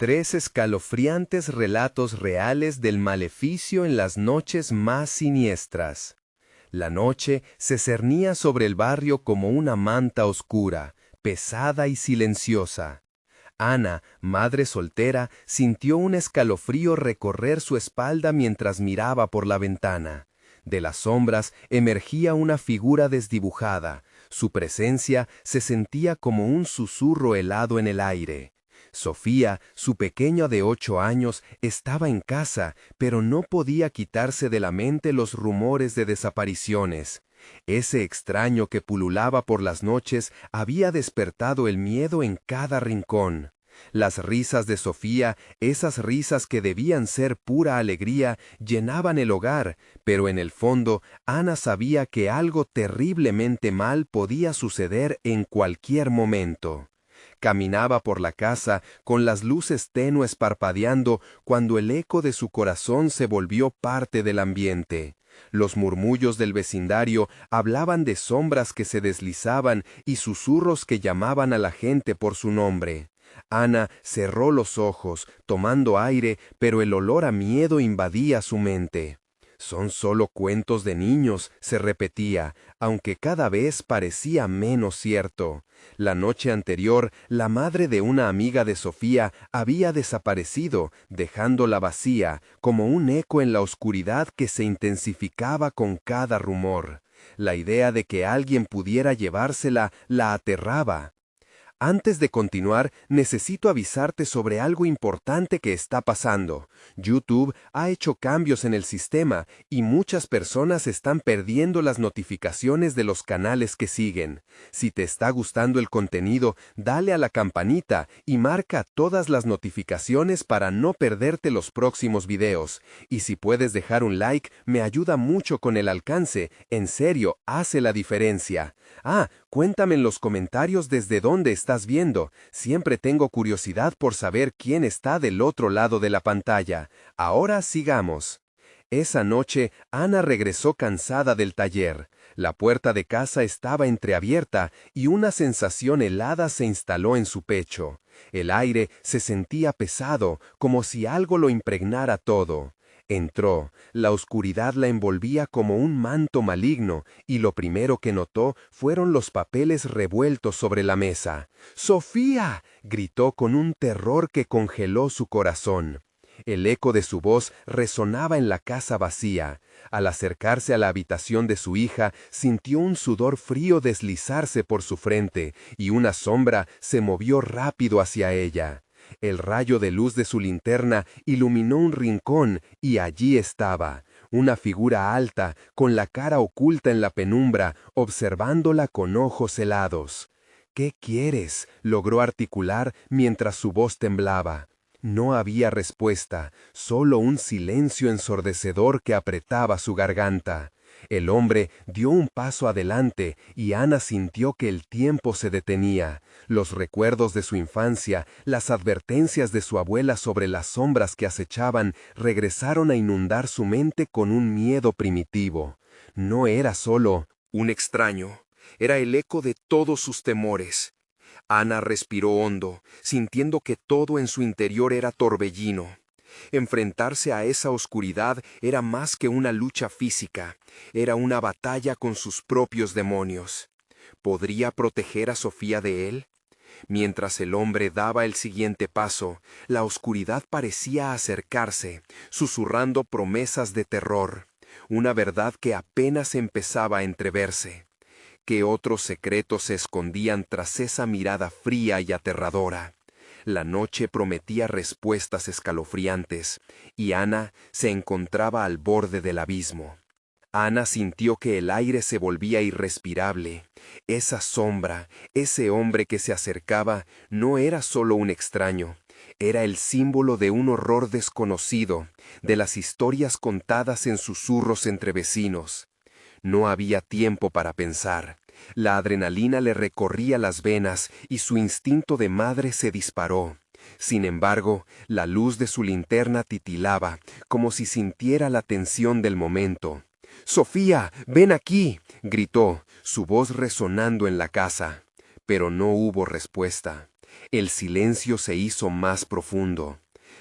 Tres escalofriantes relatos reales del maleficio en las noches más siniestras. La noche se cernía sobre el barrio como una manta oscura, pesada y silenciosa. Ana, madre soltera, sintió un escalofrío recorrer su espalda mientras miraba por la ventana. De las sombras emergía una figura desdibujada. Su presencia se sentía como un susurro helado en el aire. Sofía, su pequeña de 8 años, estaba en casa, pero no podía quitarse de la mente los rumores de desapariciones. Ese extraño que pululaba por las noches había despertado el miedo en cada rincón. Las risas de Sofía, esas risas que debían ser pura alegría, llenaban el hogar, pero en el fondo Ana sabía que algo terriblemente mal podía suceder en cualquier momento. Caminaba por la casa con las luces tenues parpadeando cuando el eco de su corazón se volvió parte del ambiente. Los murmullos del vecindario hablaban de sombras que se deslizaban y susurros que llamaban a la gente por su nombre. Ana cerró los ojos, tomando aire, pero el olor a miedo invadía su mente. «Son solo cuentos de niños», se repetía, aunque cada vez parecía menos cierto. La noche anterior, la madre de una amiga de Sofía había desaparecido, dejándola vacía, como un eco en la oscuridad que se intensificaba con cada rumor. La idea de que alguien pudiera llevársela la aterraba. Antes de continuar, necesito avisarte sobre algo importante que está pasando. YouTube ha hecho cambios en el sistema y muchas personas están perdiendo las notificaciones de los canales que siguen. Si te está gustando el contenido, dale a la campanita y marca todas las notificaciones para no perderte los próximos videos. Y si puedes dejar un like, me ayuda mucho con el alcance. En serio, hace la diferencia. Cuéntame en los comentarios desde dónde estás viendo. Siempre tengo curiosidad por saber quién está del otro lado de la pantalla. Ahora sigamos. Esa noche, Ana regresó cansada del taller. La puerta de casa estaba entreabierta y una sensación helada se instaló en su pecho. El aire se sentía pesado, como si algo lo impregnara todo. Entró, la oscuridad la envolvía como un manto maligno, y lo primero que notó fueron los papeles revueltos sobre la mesa. ¡Sofía!, gritó con un terror que congeló su corazón. El eco de su voz resonaba en la casa vacía. Al acercarse a la habitación de su hija, sintió un sudor frío deslizarse por su frente, y una sombra se movió rápido hacia ella. El rayo de luz de su linterna iluminó un rincón y allí estaba, una figura alta, con la cara oculta en la penumbra, observándola con ojos helados. «¿Qué quieres?», logró articular mientras su voz temblaba. No había respuesta, solo un silencio ensordecedor que apretaba su garganta. El hombre dio un paso adelante y Ana sintió que el tiempo se detenía. Los recuerdos de su infancia, las advertencias de su abuela sobre las sombras que acechaban, regresaron a inundar su mente con un miedo primitivo. No era solo un extraño, era el eco de todos sus temores. Ana respiró hondo, sintiendo que todo en su interior era torbellino. Enfrentarse a esa oscuridad era más que una lucha física, era una batalla con sus propios demonios. ¿Podría proteger a Sofía de él? Mientras el hombre daba el siguiente paso, la oscuridad parecía acercarse, susurrando promesas de terror, una verdad que apenas empezaba a entreverse. ¿Qué otros secretos se escondían tras esa mirada fría y aterradora? La noche prometía respuestas escalofriantes, y Ana se encontraba al borde del abismo. Ana sintió que el aire se volvía irrespirable. Esa sombra, ese hombre que se acercaba, no era solo un extraño, era el símbolo de un horror desconocido, de las historias contadas en susurros entre vecinos. No había tiempo para pensar. La adrenalina le recorría las venas y su instinto de madre se disparó. Sin embargo, la luz de su linterna titilaba, como si sintiera la tensión del momento. «¡Sofía, ven aquí!», gritó, su voz resonando en la casa. Pero no hubo respuesta. El silencio se hizo más profundo.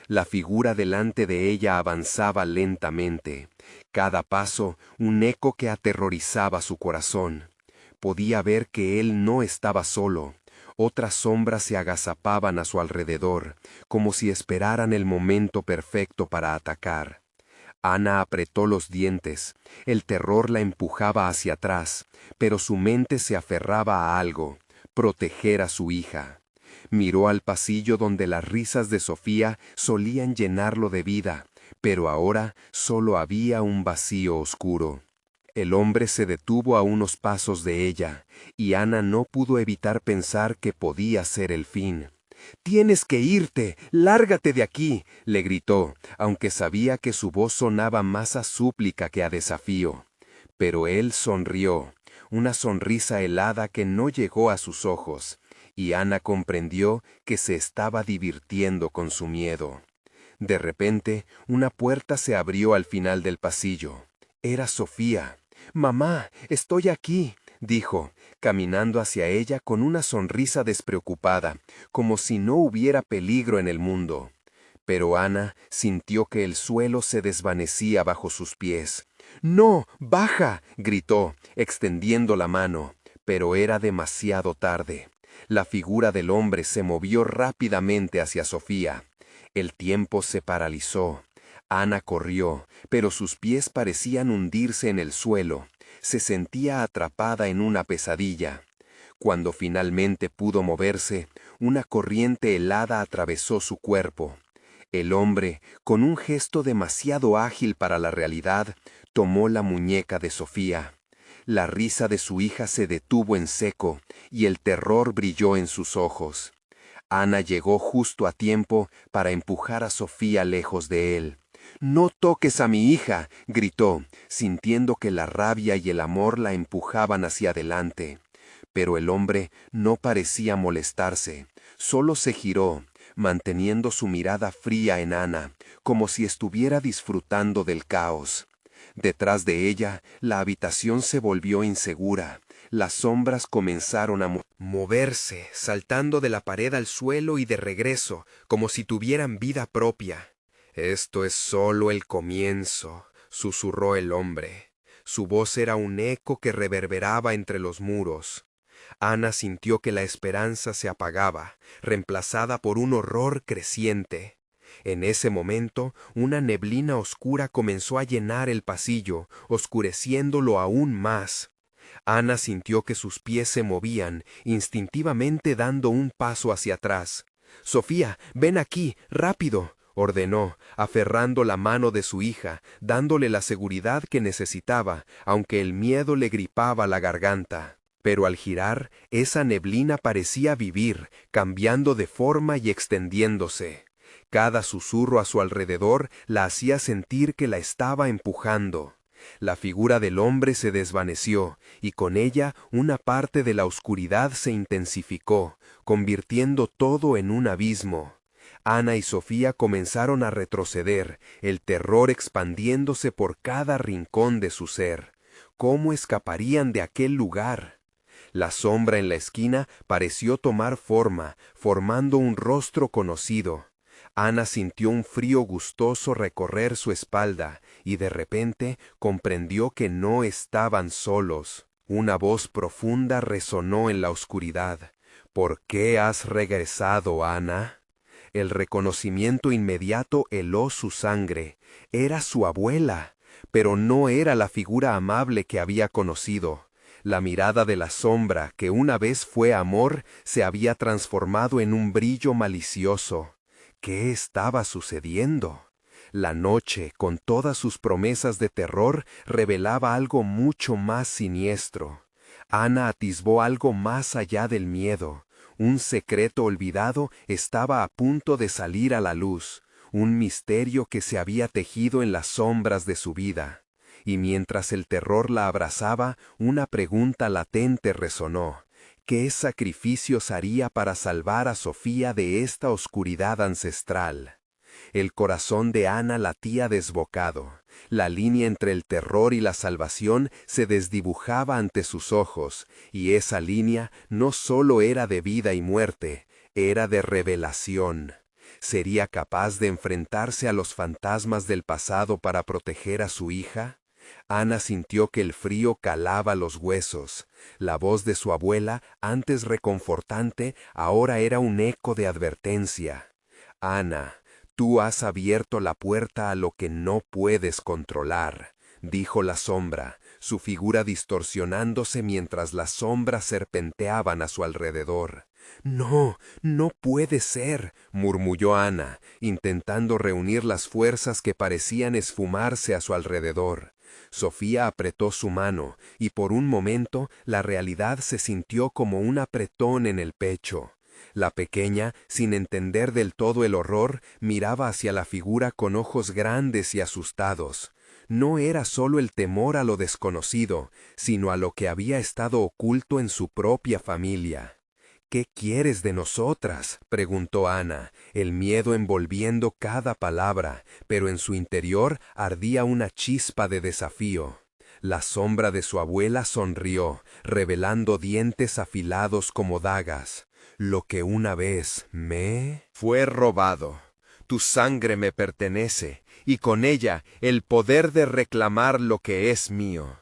La figura delante de ella avanzaba lentamente. Cada paso, un eco que aterrorizaba su corazón. Podía ver que él no estaba solo. Otras sombras se agazapaban a su alrededor, como si esperaran el momento perfecto para atacar. Ana apretó los dientes. El terror la empujaba hacia atrás, pero su mente se aferraba a algo: proteger a su hija. Miró al pasillo donde las risas de Sofía solían llenarlo de vida, pero ahora solo había un vacío oscuro. El hombre se detuvo a unos pasos de ella, y Ana no pudo evitar pensar que podía ser el fin. «¡Tienes que irte! ¡Lárgate de aquí!», le gritó, aunque sabía que su voz sonaba más a súplica que a desafío. Pero él sonrió, una sonrisa helada que no llegó a sus ojos, y Ana comprendió que se estaba divirtiendo con su miedo. De repente, una puerta se abrió al final del pasillo. Era Sofía. «Mamá, estoy aquí», dijo, caminando hacia ella con una sonrisa despreocupada, como si no hubiera peligro en el mundo. Pero Ana sintió que el suelo se desvanecía bajo sus pies. «¡No, baja!», gritó, extendiendo la mano, pero era demasiado tarde. La figura del hombre se movió rápidamente hacia Sofía. El tiempo se paralizó. Ana corrió, pero sus pies parecían hundirse en el suelo. Se sentía atrapada en una pesadilla. Cuando finalmente pudo moverse, una corriente helada atravesó su cuerpo. El hombre, con un gesto demasiado ágil para la realidad, tomó la muñeca de Sofía. La risa de su hija se detuvo en seco, y el terror brilló en sus ojos. Ana llegó justo a tiempo para empujar a Sofía lejos de él. «¡No toques a mi hija!», gritó, sintiendo que la rabia y el amor la empujaban hacia adelante. Pero el hombre no parecía molestarse, solo se giró, manteniendo su mirada fría en Ana, como si estuviera disfrutando del caos. Detrás de ella, la habitación se volvió insegura. Las sombras comenzaron a moverse, saltando de la pared al suelo y de regreso, como si tuvieran vida propia. «Esto es solo el comienzo», susurró el hombre. Su voz era un eco que reverberaba entre los muros. Ana sintió que la esperanza se apagaba, reemplazada por un horror creciente. En ese momento, una neblina oscura comenzó a llenar el pasillo, oscureciéndolo aún más. Ana sintió que sus pies se movían, instintivamente dando un paso hacia atrás. «Sofía, ven aquí, rápido», ordenó, aferrando la mano de su hija, dándole la seguridad que necesitaba, aunque el miedo le gripaba la garganta. Pero al girar, esa neblina parecía vivir, cambiando de forma y extendiéndose. Cada susurro a su alrededor la hacía sentir que la estaba empujando. La figura del hombre se desvaneció, y con ella una parte de la oscuridad se intensificó, convirtiendo todo en un abismo. Ana y Sofía comenzaron a retroceder, el terror expandiéndose por cada rincón de su ser. ¿Cómo escaparían de aquel lugar? La sombra en la esquina pareció tomar forma, formando un rostro conocido. Ana sintió un frío gustoso recorrer su espalda, y de repente comprendió que no estaban solos. Una voz profunda resonó en la oscuridad. «¿Por qué has regresado, Ana?». El reconocimiento inmediato heló su sangre. Era su abuela, pero no era la figura amable que había conocido. La mirada de la sombra, que una vez fue amor, se había transformado en un brillo malicioso. ¿Qué estaba sucediendo? La noche, con todas sus promesas de terror, revelaba algo mucho más siniestro. Ana atisbó algo más allá del miedo. Un secreto olvidado estaba a punto de salir a la luz, un misterio que se había tejido en las sombras de su vida. Y mientras el terror la abrazaba, una pregunta latente resonó. ¿Qué sacrificios haría para salvar a Sofía de esta oscuridad ancestral? El corazón de Ana latía desbocado. La línea entre el terror y la salvación se desdibujaba ante sus ojos, y esa línea no solo era de vida y muerte, Era de revelación. ¿Sería capaz de enfrentarse a los fantasmas del pasado para proteger a su hija? Ana sintió que el frío calaba los huesos. La voz de su abuela, antes reconfortante, ahora era un eco de advertencia. Ana, tú has abierto la puerta a lo que no puedes controlar, dijo la sombra, su figura distorsionándose mientras las sombras serpenteaban a su alrededor. No, no puede ser, murmulló Ana, intentando reunir las fuerzas que parecían esfumarse a su alrededor. Sofía apretó su mano, y por un momento la realidad se sintió como un apretón en el pecho. La pequeña, sin entender del todo el horror, miraba hacia la figura con ojos grandes y asustados. No era solo el temor a lo desconocido, sino a lo que había estado oculto en su propia familia. ¿Qué quieres de nosotras?, preguntó Ana, el miedo envolviendo cada palabra, pero en su interior ardía una chispa de desafío. La sombra de su abuela sonrió, revelando dientes afilados como dagas. Lo que una vez me fue robado. Tu sangre me pertenece, y con ella el poder de reclamar lo que es mío.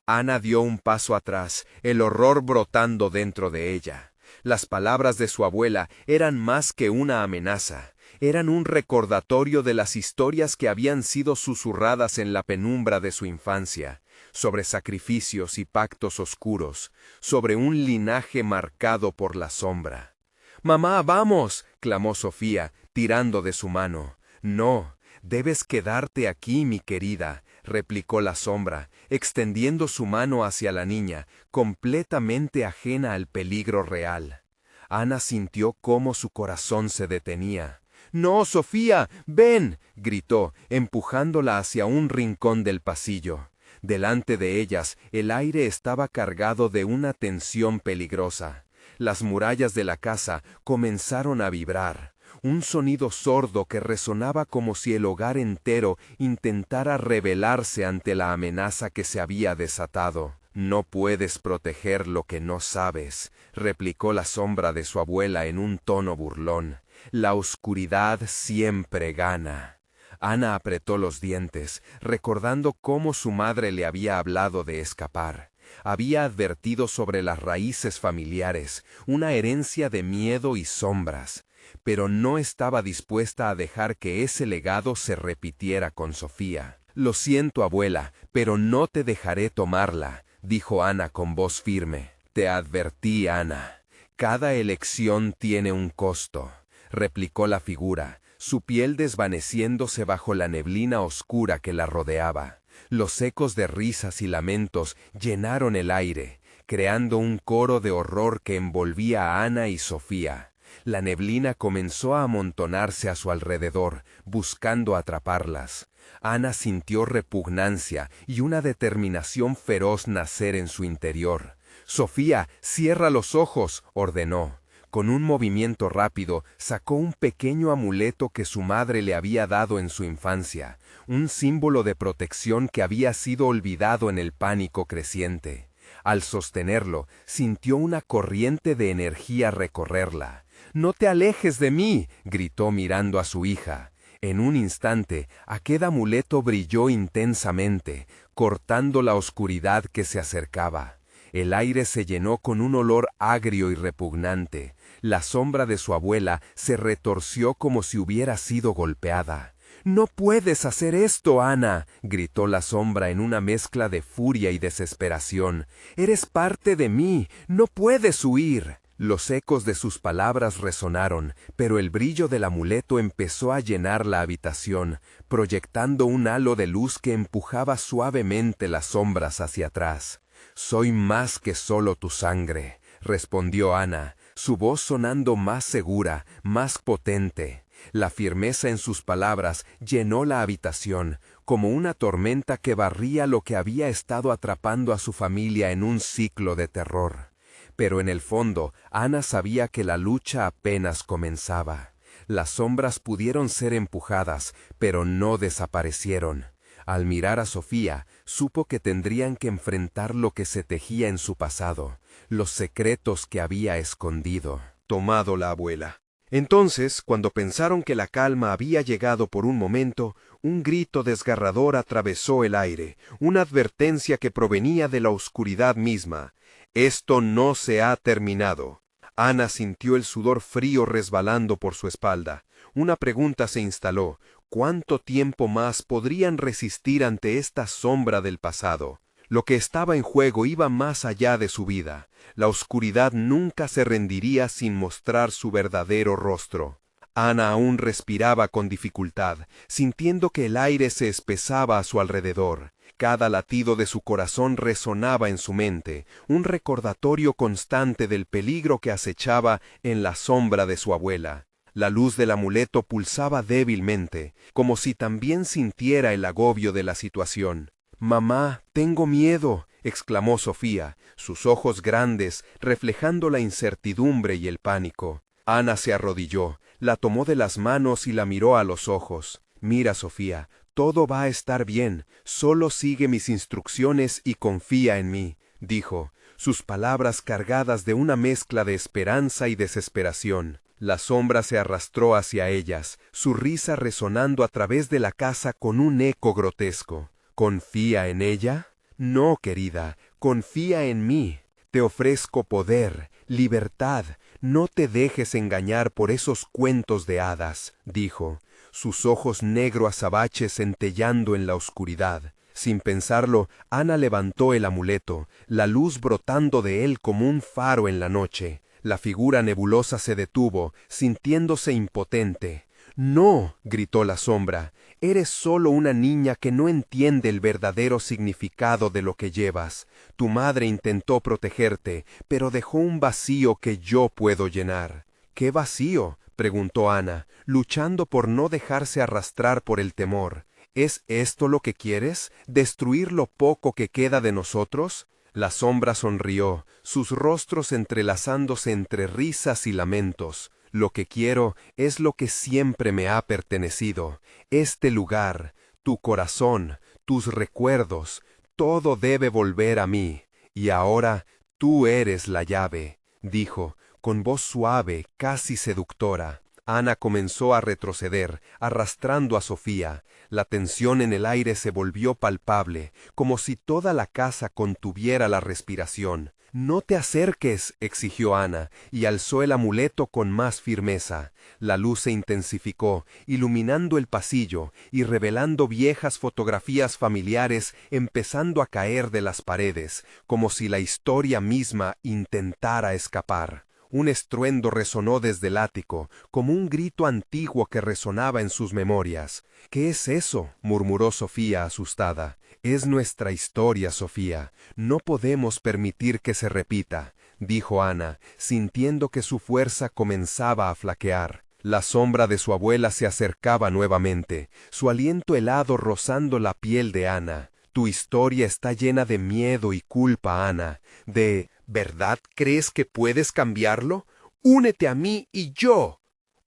Ana dio un paso atrás, el horror brotando dentro de ella. Las palabras de su abuela eran más que una amenaza, eran un recordatorio de las historias que habían sido susurradas en la penumbra de su infancia, sobre sacrificios y pactos oscuros, sobre un linaje marcado por la sombra. «¡Mamá, vamos!», clamó Sofía, tirando de su mano. «No, debes quedarte aquí, mi querida», replicó la sombra, extendiendo su mano hacia la niña, completamente ajena al peligro real. Ana sintió cómo su corazón se detenía. «¡No, Sofía! ¡Ven!», gritó, empujándola hacia un rincón del pasillo. Delante de ellas, el aire estaba cargado de una tensión peligrosa. Las murallas de la casa comenzaron a vibrar. Un sonido sordo que resonaba como si el hogar entero intentara rebelarse ante la amenaza que se había desatado. «No puedes proteger lo que no sabes», replicó la sombra de su abuela en un tono burlón. «La oscuridad siempre gana». Ana apretó los dientes, recordando cómo su madre le había hablado de escapar. Había advertido sobre las raíces familiares, una herencia de miedo y sombras, pero no estaba dispuesta a dejar que ese legado se repitiera con Sofía. «Lo siento, abuela, pero no te dejaré tomarla», dijo Ana con voz firme. «Te advertí, Ana. Cada elección tiene un costo», replicó la figura, su piel desvaneciéndose bajo la neblina oscura que la rodeaba. Los ecos de risas y lamentos llenaron el aire, creando un coro de horror que envolvía a Ana y Sofía. La neblina comenzó a amontonarse a su alrededor, buscando atraparlas. Ana sintió repugnancia y una determinación feroz nacer en su interior. «Sofía, cierra los ojos», ordenó. Con un movimiento rápido, sacó un pequeño amuleto que su madre le había dado en su infancia, un símbolo de protección que había sido olvidado en el pánico creciente. Al sostenerlo, sintió una corriente de energía recorrerla. «¡No te alejes de mí!», gritó mirando a su hija. En un instante, aquel amuleto brilló intensamente, cortando la oscuridad que se acercaba. El aire se llenó con un olor agrio y repugnante. La sombra de su abuela se retorció como si hubiera sido golpeada. «¡No puedes hacer esto, Ana!», gritó la sombra en una mezcla de furia y desesperación. «Eres parte de mí, no puedes huir». Los ecos de sus palabras resonaron, pero el brillo del amuleto empezó a llenar la habitación, proyectando un halo de luz que empujaba suavemente las sombras hacia atrás. «Soy más que solo tu sangre», respondió Ana, su voz sonando más segura, más potente. La firmeza en sus palabras llenó la habitación, como una tormenta que barría lo que había estado atrapando a su familia en un ciclo de terror. Pero en el fondo, Ana sabía que la lucha apenas comenzaba. Las sombras pudieron ser empujadas, pero no desaparecieron. Al mirar a Sofía, supo que tendrían que enfrentar lo que se tejía en su pasado, los secretos que había escondido. tomado la abuela. Entonces, cuando pensaron que la calma había llegado por un momento, un grito desgarrador atravesó el aire, una advertencia que provenía de la oscuridad misma. «Esto no se ha terminado». Ana sintió el sudor frío resbalando por su espalda. Una pregunta se instaló: ¿cuánto tiempo más podrían resistir ante esta sombra del pasado? Lo que estaba en juego iba más allá de su vida. La oscuridad nunca se rendiría sin mostrar su verdadero rostro. Ana aún respiraba con dificultad, sintiendo que el aire se espesaba a su alrededor. Cada latido de su corazón resonaba en su mente, un recordatorio constante del peligro que acechaba en la sombra de su abuela. La luz del amuleto pulsaba débilmente, como si también sintiera el agobio de la situación. «Mamá, tengo miedo», exclamó Sofía, sus ojos grandes reflejando la incertidumbre y el pánico. Ana se arrodilló, la tomó de las manos y la miró a los ojos. «Mira, Sofía, todo va a estar bien, solo sigue mis instrucciones y confía en mí», dijo, sus palabras cargadas de una mezcla de esperanza y desesperación. La sombra se arrastró hacia ellas, su risa resonando a través de la casa con un eco grotesco. «¿Confía en ella? No, querida, confía en mí. Te ofrezco poder, libertad. No te dejes engañar por esos cuentos de hadas», dijo, sus ojos negro azabache centellando en la oscuridad. Sin pensarlo, Ana levantó el amuleto, la luz brotando de él como un faro en la noche. La figura nebulosa se detuvo, sintiéndose impotente. «No», gritó la sombra, «eres solo una niña que no entiende el verdadero significado de lo que llevas. Tu madre intentó protegerte, pero dejó un vacío que yo puedo llenar». «¿Qué vacío?», preguntó Ana, luchando por no dejarse arrastrar por el temor. «¿Es esto lo que quieres? ¿Destruir lo poco que queda de nosotros?». La sombra sonrió, sus rostros entrelazándose entre risas y lamentos. «Lo que quiero es lo que siempre me ha pertenecido. Este lugar, tu corazón, tus recuerdos, todo debe volver a mí. Y ahora tú eres la llave», dijo, con voz suave, casi seductora. Ana comenzó a retroceder, arrastrando a Sofía. La tensión en el aire se volvió palpable, como si toda la casa contuviera la respiración. «No te acerques», exigió Ana, y alzó el amuleto con más firmeza. La luz se intensificó, iluminando el pasillo y revelando viejas fotografías familiares empezando a caer de las paredes, como si la historia misma intentara escapar. Un estruendo resonó desde el ático, como un grito antiguo que resonaba en sus memorias. «¿Qué es eso?», murmuró Sofía asustada. «Es nuestra historia, Sofía. No podemos permitir que se repita», dijo Ana, sintiendo que su fuerza comenzaba a flaquear. La sombra de su abuela se acercaba nuevamente, su aliento helado rozando la piel de Ana. «Tu historia está llena de miedo y culpa, Ana, de... ¿Verdad crees que puedes cambiarlo? Únete a mí y yo».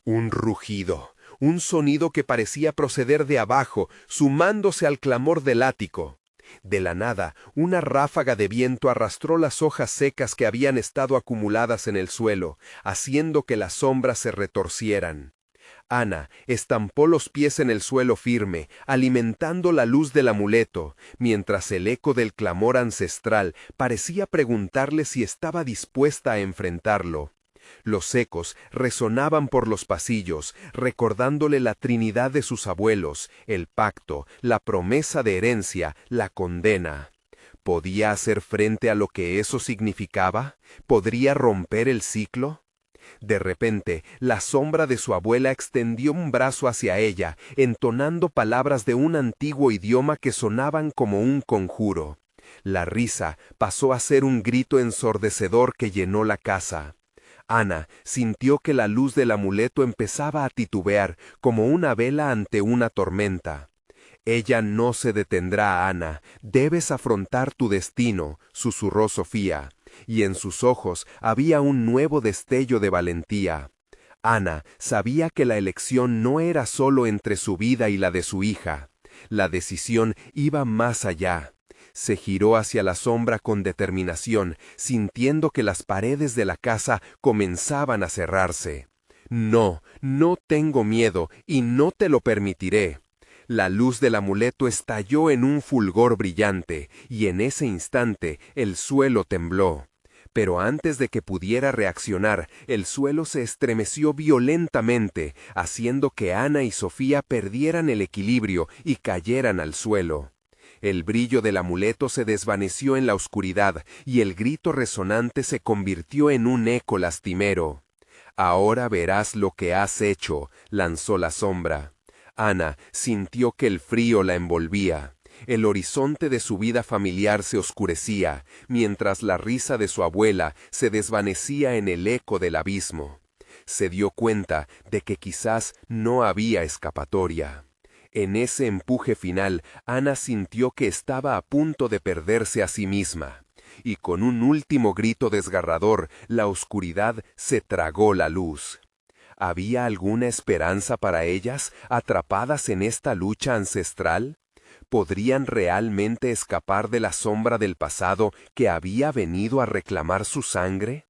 Un rugido, un sonido que parecía proceder de abajo, sumándose al clamor del ático. De la nada, una ráfaga de viento arrastró las hojas secas que habían estado acumuladas en el suelo, haciendo que las sombras se retorcieran. Ana estampó los pies en el suelo firme, alimentando la luz del amuleto, mientras el eco del clamor ancestral parecía preguntarle si estaba dispuesta a enfrentarlo. Los ecos resonaban por los pasillos, recordándole la trinidad de sus abuelos, el pacto, la promesa de herencia, la condena. ¿Podía hacer frente a lo que eso significaba? ¿Podría romper el ciclo? De repente, la sombra de su abuela extendió un brazo hacia ella, entonando palabras de un antiguo idioma que sonaban como un conjuro. La risa pasó a ser un grito ensordecedor que llenó la casa. Ana sintió que la luz del amuleto empezaba a titubear como una vela ante una tormenta. «Ella no se detendrá, Ana. Debes afrontar tu destino», susurró Sofía, y en sus ojos había un nuevo destello de valentía. Ana sabía que la elección no era solo entre su vida y la de su hija. La decisión iba más allá. Se giró hacia la sombra con determinación, sintiendo que las paredes de la casa comenzaban a cerrarse. No, no tengo miedo y no te lo permitiré. La luz del amuleto estalló en un fulgor brillante, y en ese instante el suelo tembló. Pero antes de que pudiera reaccionar, el suelo se estremeció violentamente, haciendo que Ana y Sofía perdieran el equilibrio y cayeran al suelo. El brillo del amuleto se desvaneció en la oscuridad, y el grito resonante se convirtió en un eco lastimero. «Ahora verás lo que has hecho», lanzó la sombra. Ana sintió que el frío la envolvía. El horizonte de su vida familiar se oscurecía, mientras la risa de su abuela se desvanecía en el eco del abismo. Se dio cuenta de que quizás no había escapatoria. En ese empuje final, Ana sintió que estaba a punto de perderse a sí misma. Y con un último grito desgarrador, la oscuridad se tragó la luz. ¿Había alguna esperanza para ellas, atrapadas en esta lucha ancestral? ¿Podrían realmente escapar de la sombra del pasado que había venido a reclamar su sangre?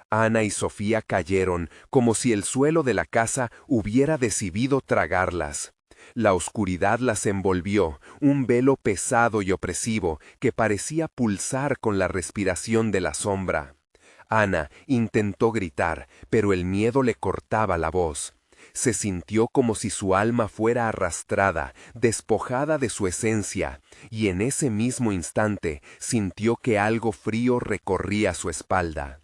Ana y Sofía cayeron como si el suelo de la casa hubiera decidido tragarlas. La oscuridad las envolvió, un velo pesado y opresivo que parecía pulsar con la respiración de la sombra. Ana intentó gritar, pero el miedo le cortaba la voz. Se sintió como si su alma fuera arrastrada, despojada de su esencia, y en ese mismo instante sintió que algo frío recorría su espalda.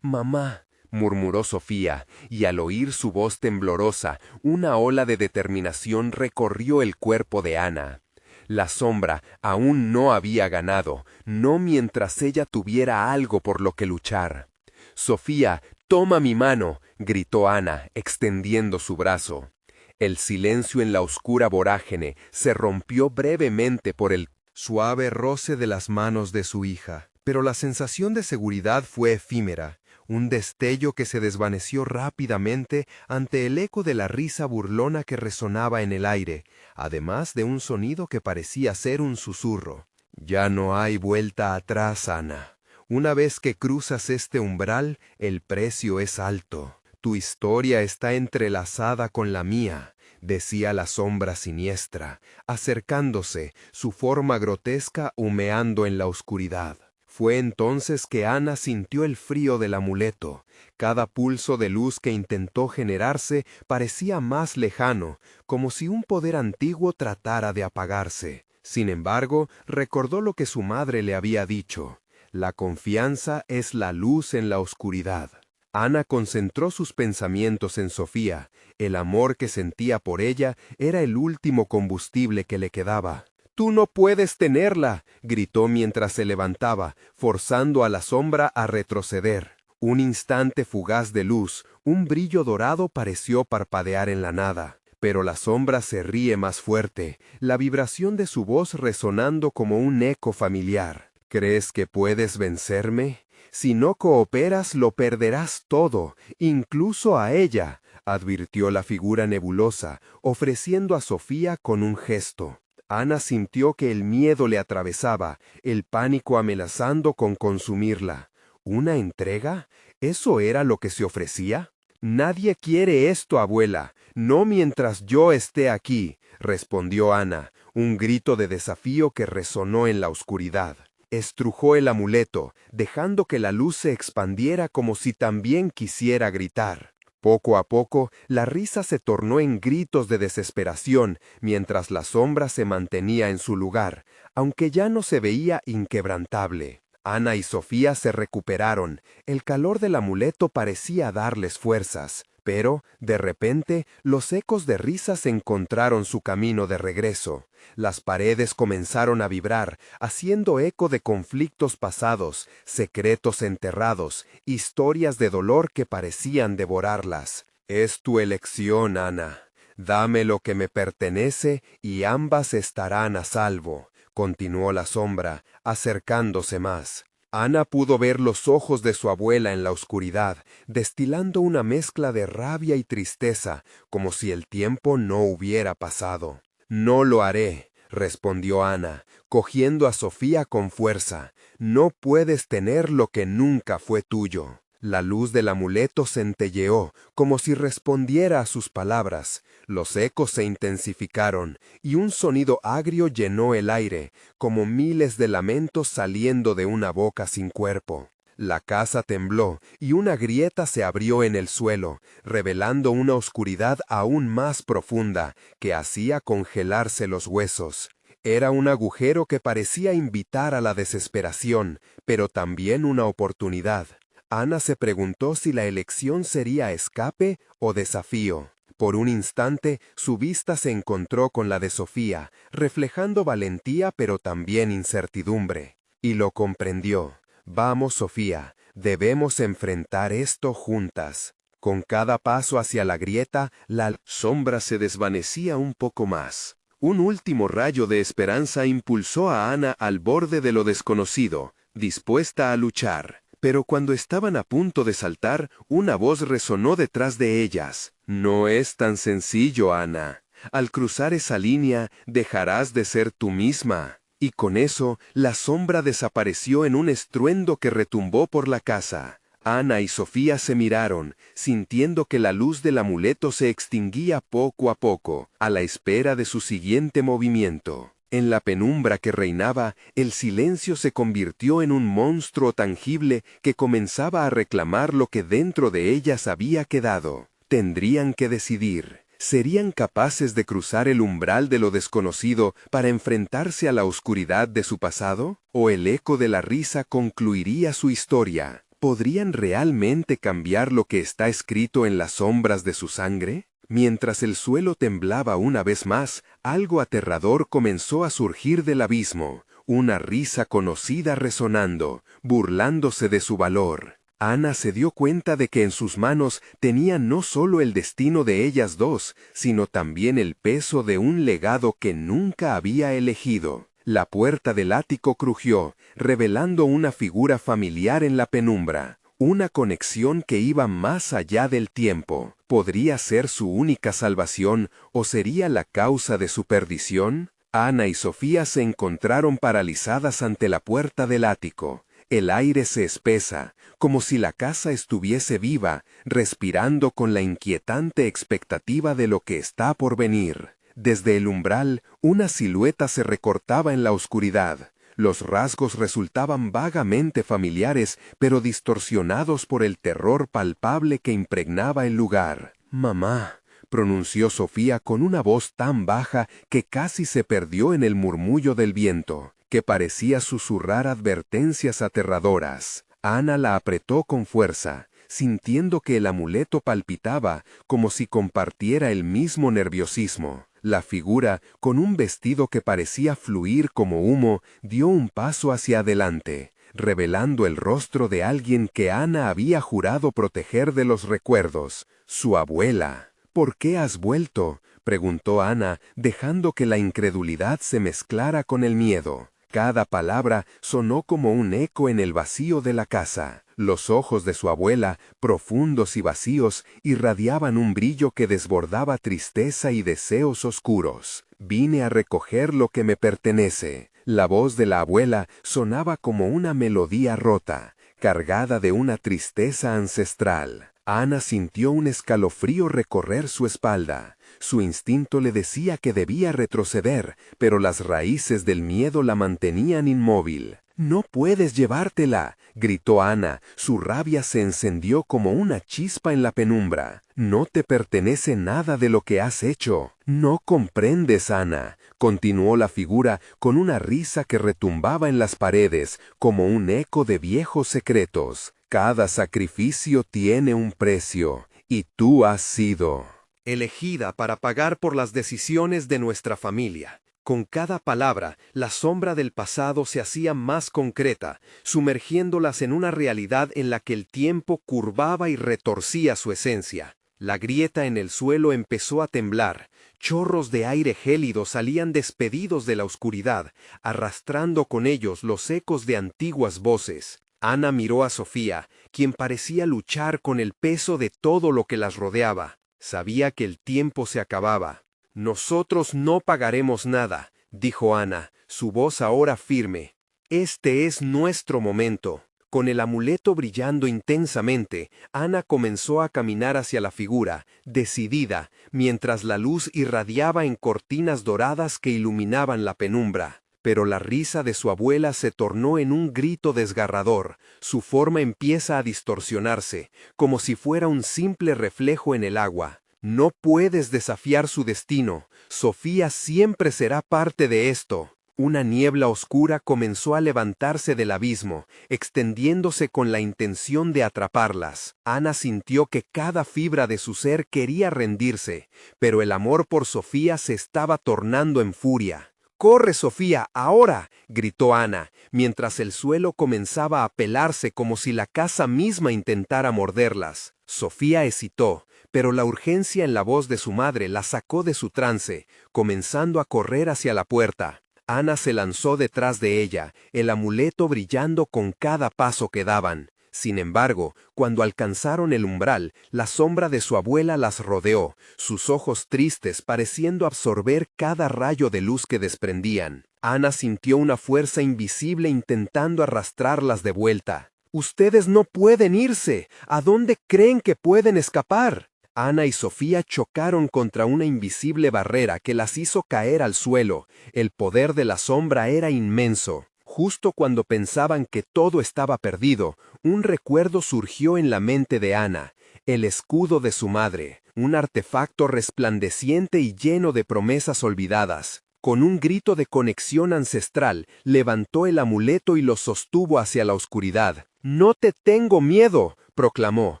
«Mamá», murmuró Sofía, y al oír su voz temblorosa, una ola de determinación recorrió el cuerpo de Ana. La sombra aún no había ganado, no mientras ella tuviera algo por lo que luchar. «Sofía, toma mi mano», gritó Ana, extendiendo su brazo. El silencio en la oscura vorágine se rompió brevemente por el suave roce de las manos de su hija, pero la sensación de seguridad fue efímera, un destello que se desvaneció rápidamente ante el eco de la risa burlona que resonaba en el aire, además de un sonido que parecía ser un susurro. «Ya no hay vuelta atrás, Ana. Una vez que cruzas este umbral, el precio es alto. Tu historia está entrelazada con la mía», decía la sombra siniestra, acercándose, su forma grotesca humeando en la oscuridad. Fue entonces que Ana sintió el frío del amuleto. Cada pulso de luz que intentó generarse parecía más lejano, como si un poder antiguo tratara de apagarse. Sin embargo, recordó lo que su madre le había dicho: «La confianza es la luz en la oscuridad». Ana concentró sus pensamientos en Sofía. El amor que sentía por ella era el último combustible que le quedaba. «Tú no puedes tenerla», gritó mientras se levantaba, forzando a la sombra a retroceder. Un instante fugaz de luz, un brillo dorado pareció parpadear en la nada. Pero la sombra se ríe más fuerte, la vibración de su voz resonando como un eco familiar. «¿Crees que puedes vencerme? Si no cooperas, lo perderás todo, incluso a ella», advirtió la figura nebulosa, ofreciendo a Sofía con un gesto. Ana sintió que el miedo le atravesaba, el pánico amenazando con consumirla. ¿Una entrega? ¿Eso era lo que se ofrecía? «Nadie quiere esto, abuela, no mientras yo esté aquí», respondió Ana, un grito de desafío que resonó en la oscuridad. Estrujó el amuleto, dejando que la luz se expandiera como si también quisiera gritar. Poco a poco, la risa se tornó en gritos de desesperación, mientras la sombra se mantenía en su lugar, aunque ya no se veía inquebrantable. Ana y Sofía se recuperaron. El calor del amuleto parecía darles fuerzas, pero, de repente, los ecos de risas encontraron su camino de regreso. Las paredes comenzaron a vibrar, haciendo eco de conflictos pasados, secretos enterrados, historias de dolor que parecían devorarlas. «Es tu elección, Ana. Dame lo que me pertenece y ambas estarán a salvo», continuó la sombra, acercándose más. Ana pudo ver los ojos de su abuela en la oscuridad, destilando una mezcla de rabia y tristeza, como si el tiempo no hubiera pasado. «No lo haré», respondió Ana, cogiendo a Sofía con fuerza. No puedes tener lo que nunca fue tuyo. La luz del amuleto centelleó, como si respondiera a sus palabras. Los ecos se intensificaron, y un sonido agrio llenó el aire, como miles de lamentos saliendo de una boca sin cuerpo. La casa tembló, y una grieta se abrió en el suelo, revelando una oscuridad aún más profunda, que hacía congelarse los huesos. Era un agujero que parecía invitar a la desesperación, pero también una oportunidad. Ana se preguntó si la elección sería escape o desafío. Por un instante, su vista se encontró con la de Sofía, reflejando valentía pero también incertidumbre. Y lo comprendió. Vamos, Sofía, debemos enfrentar esto juntas. Con cada paso hacia la grieta, la sombra se desvanecía un poco más. Un último rayo de esperanza impulsó a Ana al borde de lo desconocido, dispuesta a luchar. Pero cuando estaban a punto de saltar, una voz resonó detrás de ellas. No es tan sencillo, Ana. Al cruzar esa línea, dejarás de ser tú misma. Y con eso, la sombra desapareció en un estruendo que retumbó por la casa. Ana y Sofía se miraron, sintiendo que la luz del amuleto se extinguía poco a poco, a la espera de su siguiente movimiento. En la penumbra que reinaba, el silencio se convirtió en un monstruo tangible que comenzaba a reclamar lo que dentro de ellas había quedado. Tendrían que decidir. ¿Serían capaces de cruzar el umbral de lo desconocido para enfrentarse a la oscuridad de su pasado? ¿O el eco de la risa concluiría su historia? ¿Podrían realmente cambiar lo que está escrito en las sombras de su sangre? Mientras el suelo temblaba una vez más, algo aterrador comenzó a surgir del abismo, una risa conocida resonando, burlándose de su valor. Ana se dio cuenta de que en sus manos tenía no solo el destino de ellas dos, sino también el peso de un legado que nunca había elegido. La puerta del ático crujió, revelando una figura familiar en la penumbra. Una conexión que iba más allá del tiempo. ¿Podría ser su única salvación o sería la causa de su perdición? Ana y Sofía se encontraron paralizadas ante la puerta del ático. El aire se espesa, como si la casa estuviese viva, respirando con la inquietante expectativa de lo que está por venir. Desde el umbral, una silueta se recortaba en la oscuridad. Los rasgos resultaban vagamente familiares, pero distorsionados por el terror palpable que impregnaba el lugar. «Mamá», pronunció Sofía con una voz tan baja que casi se perdió en el murmullo del viento, que parecía susurrar advertencias aterradoras. Ana la apretó con fuerza, sintiendo que el amuleto palpitaba como si compartiera el mismo nerviosismo. La figura, con un vestido que parecía fluir como humo, dio un paso hacia adelante, revelando el rostro de alguien que Ana había jurado proteger de los recuerdos, su abuela. «¿Por qué has vuelto?», preguntó Ana, dejando que la incredulidad se mezclara con el miedo. Cada palabra sonó como un eco en el vacío de la casa. Los ojos de su abuela, profundos y vacíos, irradiaban un brillo que desbordaba tristeza y deseos oscuros. «Vine a recoger lo que me pertenece». La voz de la abuela sonaba como una melodía rota, cargada de una tristeza ancestral. Ana sintió un escalofrío recorrer su espalda. Su instinto le decía que debía retroceder, pero las raíces del miedo la mantenían inmóvil. «No puedes llevártela», gritó Ana. Su rabia se encendió como una chispa en la penumbra. «No te pertenece nada de lo que has hecho». «No comprendes, Ana», continuó la figura con una risa que retumbaba en las paredes, como un eco de viejos secretos. «Cada sacrificio tiene un precio, y tú has sido elegida para pagar por las decisiones de nuestra familia». Con cada palabra, la sombra del pasado se hacía más concreta, sumergiéndolas en una realidad en la que el tiempo curvaba y retorcía su esencia. La grieta en el suelo empezó a temblar. Chorros de aire gélido salían despedidos de la oscuridad, arrastrando con ellos los ecos de antiguas voces. Ana miró a Sofía, quien parecía luchar con el peso de todo lo que las rodeaba. Sabía que el tiempo se acababa. «Nosotros no pagaremos nada», dijo Ana, su voz ahora firme. Este es nuestro momento. Con el amuleto brillando intensamente, Ana comenzó a caminar hacia la figura, decidida, mientras la luz irradiaba en cortinas doradas que iluminaban la penumbra. Pero la risa de su abuela se tornó en un grito desgarrador. Su forma empieza a distorsionarse, como si fuera un simple reflejo en el agua. No puedes desafiar su destino. Sofía siempre será parte de esto. Una niebla oscura comenzó a levantarse del abismo, extendiéndose con la intención de atraparlas. Ana sintió que cada fibra de su ser quería rendirse, pero el amor por Sofía se estaba tornando en furia. ¡Corre, Sofía, ahora!, gritó Ana, mientras el suelo comenzaba a pelarse como si la casa misma intentara morderlas. Sofía hesitó, pero la urgencia en la voz de su madre la sacó de su trance, comenzando a correr hacia la puerta. Ana se lanzó detrás de ella, el amuleto brillando con cada paso que daban. Sin embargo, cuando alcanzaron el umbral, la sombra de su abuela las rodeó, sus ojos tristes pareciendo absorber cada rayo de luz que desprendían. Ana sintió una fuerza invisible intentando arrastrarlas de vuelta. «¡Ustedes no pueden irse! ¿A dónde creen que pueden escapar?». Ana y Sofía chocaron contra una invisible barrera que las hizo caer al suelo. El poder de la sombra era inmenso. Justo cuando pensaban que todo estaba perdido, un recuerdo surgió en la mente de Ana, el escudo de su madre, un artefacto resplandeciente y lleno de promesas olvidadas. Con un grito de conexión ancestral, levantó el amuleto y lo sostuvo hacia la oscuridad. «No te tengo miedo», proclamó,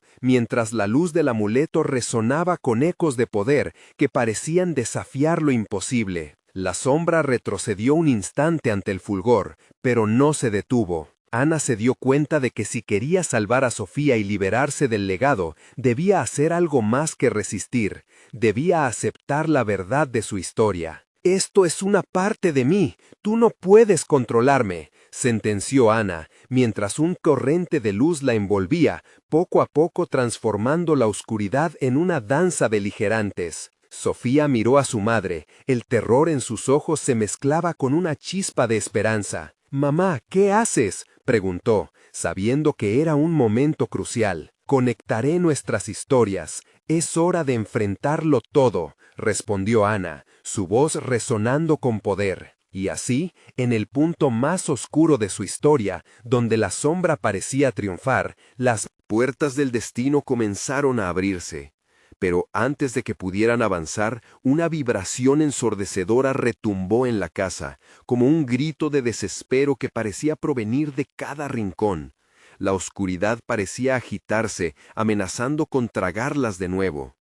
mientras la luz del amuleto resonaba con ecos de poder que parecían desafiar lo imposible. La sombra retrocedió un instante ante el fulgor, pero no se detuvo. Ana se dio cuenta de que si quería salvar a Sofía y liberarse del legado, debía hacer algo más que resistir. Debía aceptar la verdad de su historia. «Esto es una parte de mí. Tú no puedes controlarme», sentenció Ana, mientras un torrente de luz la envolvía, poco a poco transformando la oscuridad en una danza beligerantes. Sofía miró a su madre. El terror en sus ojos se mezclaba con una chispa de esperanza. «Mamá, ¿qué haces?», preguntó, sabiendo que era un momento crucial. «Conectaré nuestras historias. Es hora de enfrentarlo todo», respondió Ana, su voz resonando con poder. Y así, en el punto más oscuro de su historia, donde la sombra parecía triunfar, las puertas del destino comenzaron a abrirse. Pero antes de que pudieran avanzar, una vibración ensordecedora retumbó en la casa, como un grito de desespero que parecía provenir de cada rincón. La oscuridad parecía agitarse, amenazando con tragarlas de nuevo.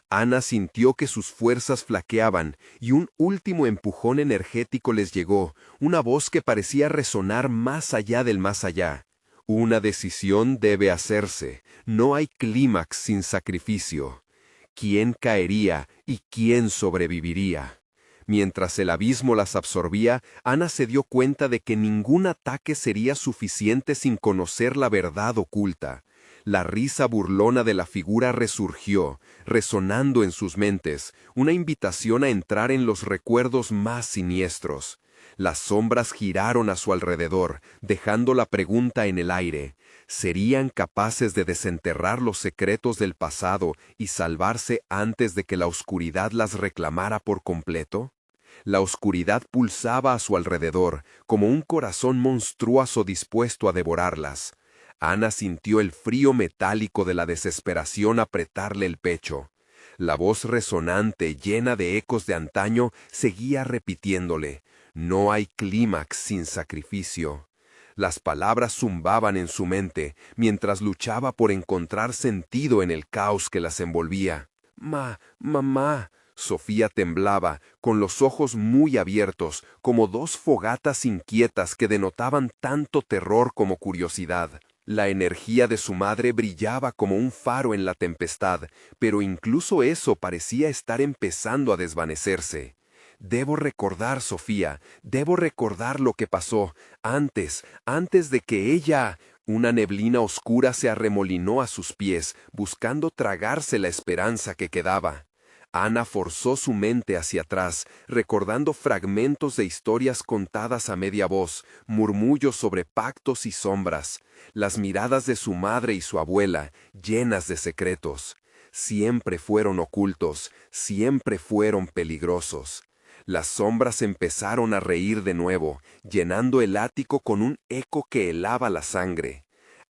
Ana sintió que sus fuerzas flaqueaban y un último empujón energético les llegó, una voz que parecía resonar más allá del más allá. «Una decisión debe hacerse. No hay clímax sin sacrificio. ¿Quién caería y quién sobreviviría?». Mientras el abismo las absorbía, Ana se dio cuenta de que ningún ataque sería suficiente sin conocer la verdad oculta. La risa burlona de la figura resurgió, resonando en sus mentes, una invitación a entrar en los recuerdos más siniestros. Las sombras giraron a su alrededor, dejando la pregunta en el aire. ¿Serían capaces de desenterrar los secretos del pasado y salvarse antes de que la oscuridad las reclamara por completo? La oscuridad pulsaba a su alrededor, como un corazón monstruoso dispuesto a devorarlas. Ana sintió el frío metálico de la desesperación apretarle el pecho. La voz resonante, llena de ecos de antaño, seguía repitiéndole: «No hay clímax sin sacrificio». Las palabras zumbaban en su mente, mientras luchaba por encontrar sentido en el caos que las envolvía. «Mamá». Sofía temblaba, con los ojos muy abiertos, como dos fogatas inquietas que denotaban tanto terror como curiosidad. La energía de su madre brillaba como un faro en la tempestad, pero incluso eso parecía estar empezando a desvanecerse. «Debo recordar, Sofía, debo recordar lo que pasó, antes de que ella...». Una neblina oscura se arremolinó a sus pies, buscando tragarse la esperanza que quedaba. Ana forzó su mente hacia atrás, recordando fragmentos de historias contadas a media voz, murmullos sobre pactos y sombras, las miradas de su madre y su abuela, llenas de secretos. Siempre fueron ocultos, siempre fueron peligrosos. Las sombras empezaron a reír de nuevo, llenando el ático con un eco que helaba la sangre.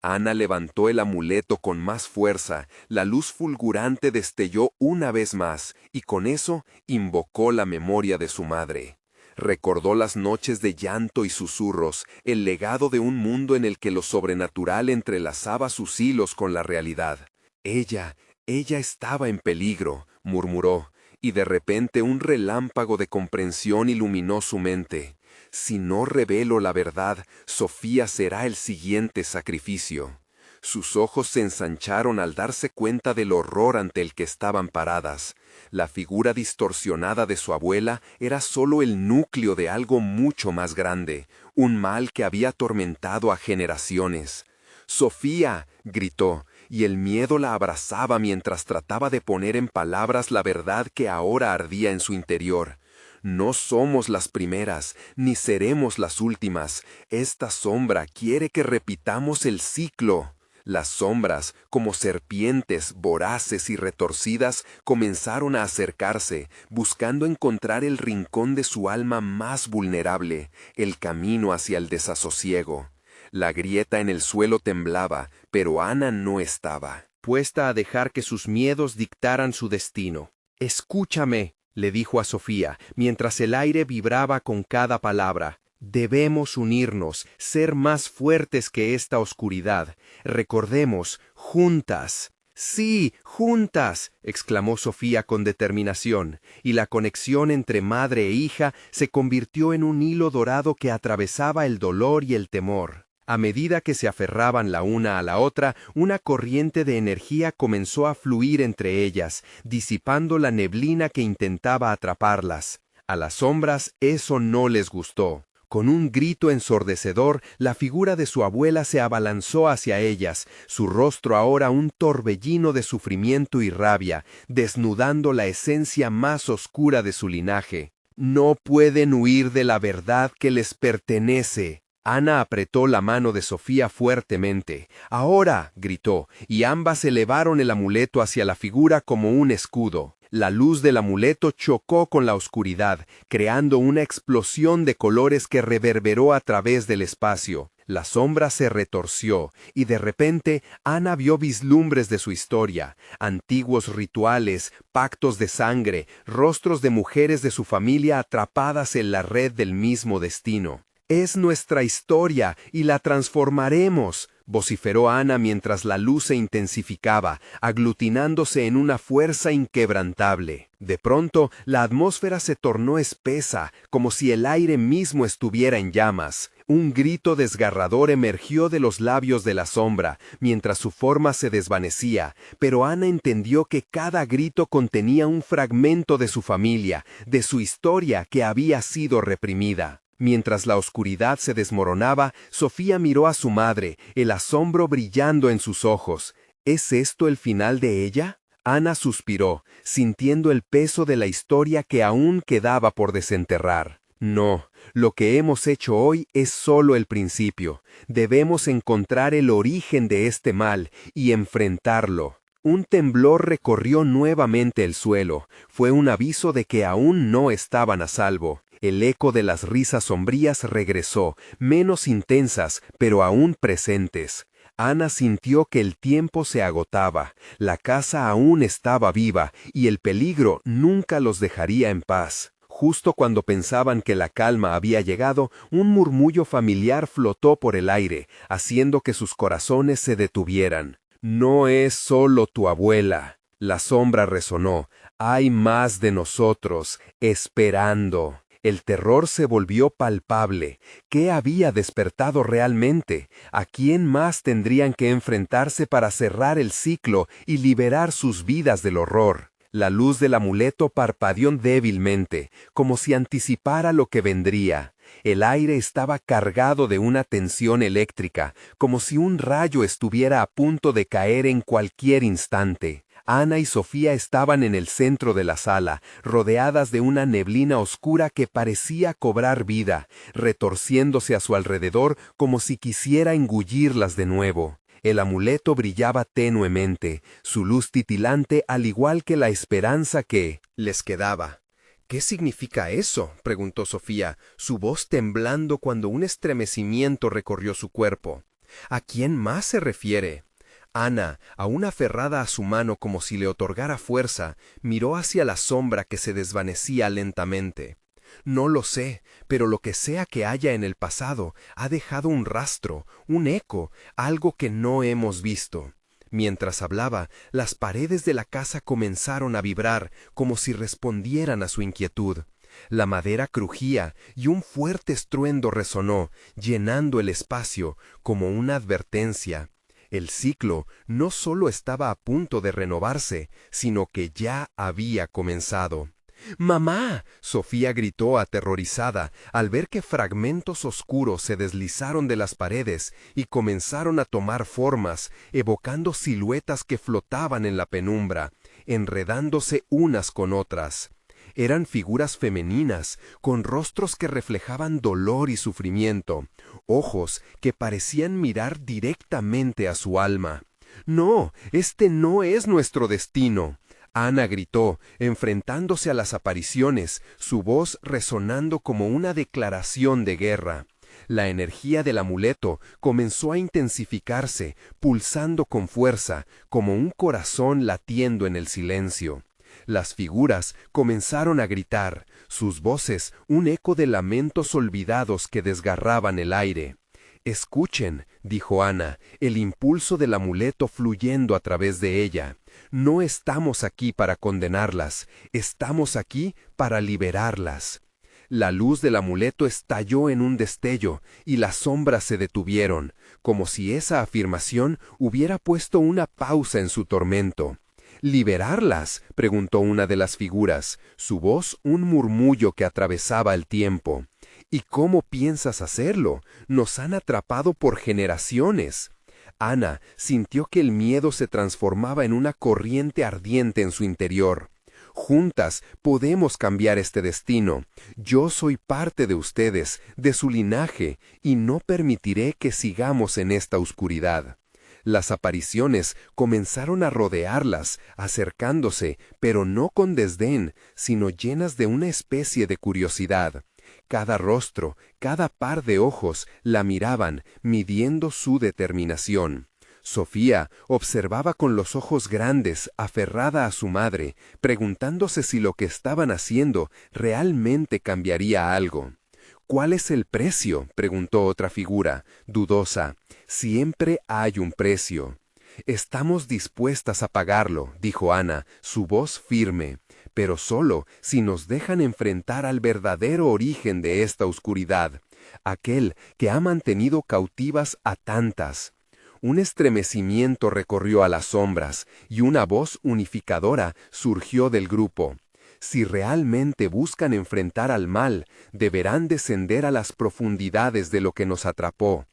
Ana levantó el amuleto con más fuerza, la luz fulgurante destelló una vez más, y con eso invocó la memoria de su madre. Recordó las noches de llanto y susurros, el legado de un mundo en el que lo sobrenatural entrelazaba sus hilos con la realidad. Ella estaba en peligro, murmuró, y de repente un relámpago de comprensión iluminó su mente. Si no revelo la verdad, Sofía será el siguiente sacrificio. Sus ojos se ensancharon al darse cuenta del horror ante el que estaban paradas. La figura distorsionada de su abuela era solo el núcleo de algo mucho más grande, un mal que había atormentado a generaciones. «¡Sofía!», gritó, y el miedo la abrazaba mientras trataba de poner en palabras la verdad que ahora ardía en su interior. No somos las primeras, ni seremos las últimas. Esta sombra quiere que repitamos el ciclo. Las sombras, como serpientes voraces y retorcidas, comenzaron a acercarse, buscando encontrar el rincón de su alma más vulnerable, el camino hacia el desasosiego. La grieta en el suelo temblaba, pero Ana no estaba, puesta a dejar que sus miedos dictaran su destino. «Escúchame», le dijo a Sofía, mientras el aire vibraba con cada palabra. «Debemos unirnos, ser más fuertes que esta oscuridad. Recordemos, juntas». «Sí, juntas», exclamó Sofía con determinación, y la conexión entre madre e hija se convirtió en un hilo dorado que atravesaba el dolor y el temor. A medida que se aferraban la una a la otra, una corriente de energía comenzó a fluir entre ellas, disipando la neblina que intentaba atraparlas. A las sombras eso no les gustó. Con un grito ensordecedor, la figura de su abuela se abalanzó hacia ellas, su rostro ahora un torbellino de sufrimiento y rabia, desnudando la esencia más oscura de su linaje. «No pueden huir de la verdad que les pertenece». Ana apretó la mano de Sofía fuertemente. «Ahora», gritó, y ambas elevaron el amuleto hacia la figura como un escudo. La luz del amuleto chocó con la oscuridad, creando una explosión de colores que reverberó a través del espacio. La sombra se retorció, y de repente Ana vio vislumbres de su historia, antiguos rituales, pactos de sangre, rostros de mujeres de su familia atrapadas en la red del mismo destino. «Es nuestra historia y la transformaremos», vociferó Ana mientras la luz se intensificaba, aglutinándose en una fuerza inquebrantable. De pronto, la atmósfera se tornó espesa, como si el aire mismo estuviera en llamas. Un grito desgarrador emergió de los labios de la sombra, mientras su forma se desvanecía, pero Ana entendió que cada grito contenía un fragmento de su familia, de su historia que había sido reprimida. Mientras la oscuridad se desmoronaba, Sofía miró a su madre, el asombro brillando en sus ojos. ¿Es esto el final de ella? Ana suspiró, sintiendo el peso de la historia que aún quedaba por desenterrar. No, lo que hemos hecho hoy es solo el principio. Debemos encontrar el origen de este mal y enfrentarlo. Un temblor recorrió nuevamente el suelo. Fue un aviso de que aún no estaban a salvo. El eco de las risas sombrías regresó, menos intensas, pero aún presentes. Ana sintió que el tiempo se agotaba, la casa aún estaba viva, y el peligro nunca los dejaría en paz. Justo cuando pensaban que la calma había llegado, un murmullo familiar flotó por el aire, haciendo que sus corazones se detuvieran. «No es solo tu abuela», la sombra resonó. «Hay más de nosotros, esperando». El terror se volvió palpable. ¿Qué había despertado realmente? ¿A quién más tendrían que enfrentarse para cerrar el ciclo y liberar sus vidas del horror? La luz del amuleto parpadeó débilmente, como si anticipara lo que vendría. El aire estaba cargado de una tensión eléctrica, como si un rayo estuviera a punto de caer en cualquier instante. Ana y Sofía estaban en el centro de la sala, rodeadas de una neblina oscura que parecía cobrar vida, retorciéndose a su alrededor como si quisiera engullirlas de nuevo. El amuleto brillaba tenuemente, su luz titilante al igual que la esperanza que les quedaba. ¿Qué significa eso?, preguntó Sofía, su voz temblando cuando un estremecimiento recorrió su cuerpo. ¿A quién más se refiere? Ana, aún aferrada a su mano como si le otorgara fuerza, miró hacia la sombra que se desvanecía lentamente. No lo sé, pero lo que sea que haya en el pasado ha dejado un rastro, un eco, algo que no hemos visto. Mientras hablaba, las paredes de la casa comenzaron a vibrar como si respondieran a su inquietud. La madera crujía y un fuerte estruendo resonó, llenando el espacio como una advertencia. El ciclo no solo estaba a punto de renovarse, sino que ya había comenzado. ¡Mamá!, Sofía gritó aterrorizada al ver que fragmentos oscuros se deslizaron de las paredes y comenzaron a tomar formas, evocando siluetas que flotaban en la penumbra, enredándose unas con otras. Eran figuras femeninas, con rostros que reflejaban dolor y sufrimiento, ojos que parecían mirar directamente a su alma. «No, este no es nuestro destino». Ana gritó, enfrentándose a las apariciones, su voz resonando como una declaración de guerra. La energía del amuleto comenzó a intensificarse, pulsando con fuerza, como un corazón latiendo en el silencio. Las figuras comenzaron a gritar, sus voces un eco de lamentos olvidados que desgarraban el aire. «Escuchen», dijo Ana, el impulso del amuleto fluyendo a través de ella. «No estamos aquí para condenarlas, estamos aquí para liberarlas». La luz del amuleto estalló en un destello y las sombras se detuvieron, como si esa afirmación hubiera puesto una pausa en su tormento. «¿Liberarlas?», preguntó una de las figuras, su voz un murmullo que atravesaba el tiempo. «¿Y cómo piensas hacerlo? Nos han atrapado por generaciones». Ana sintió que el miedo se transformaba en una corriente ardiente en su interior. «Juntas podemos cambiar este destino. Yo soy parte de ustedes, de su linaje, y no permitiré que sigamos en esta oscuridad». Las apariciones comenzaron a rodearlas, acercándose, pero no con desdén, sino llenas de una especie de curiosidad. Cada rostro, cada par de ojos la miraban, midiendo su determinación. Sofía observaba con los ojos grandes, aferrada a su madre, preguntándose si lo que estaban haciendo realmente cambiaría algo. «¿Cuál es el precio?», preguntó otra figura, dudosa. «Siempre hay un precio». «Estamos dispuestas a pagarlo», dijo Ana, su voz firme, «pero solo si nos dejan enfrentar al verdadero origen de esta oscuridad, aquel que ha mantenido cautivas a tantas». Un estremecimiento recorrió a las sombras y una voz unificadora surgió del grupo. «Si realmente buscan enfrentar al mal, deberán descender a las profundidades de lo que nos atrapó.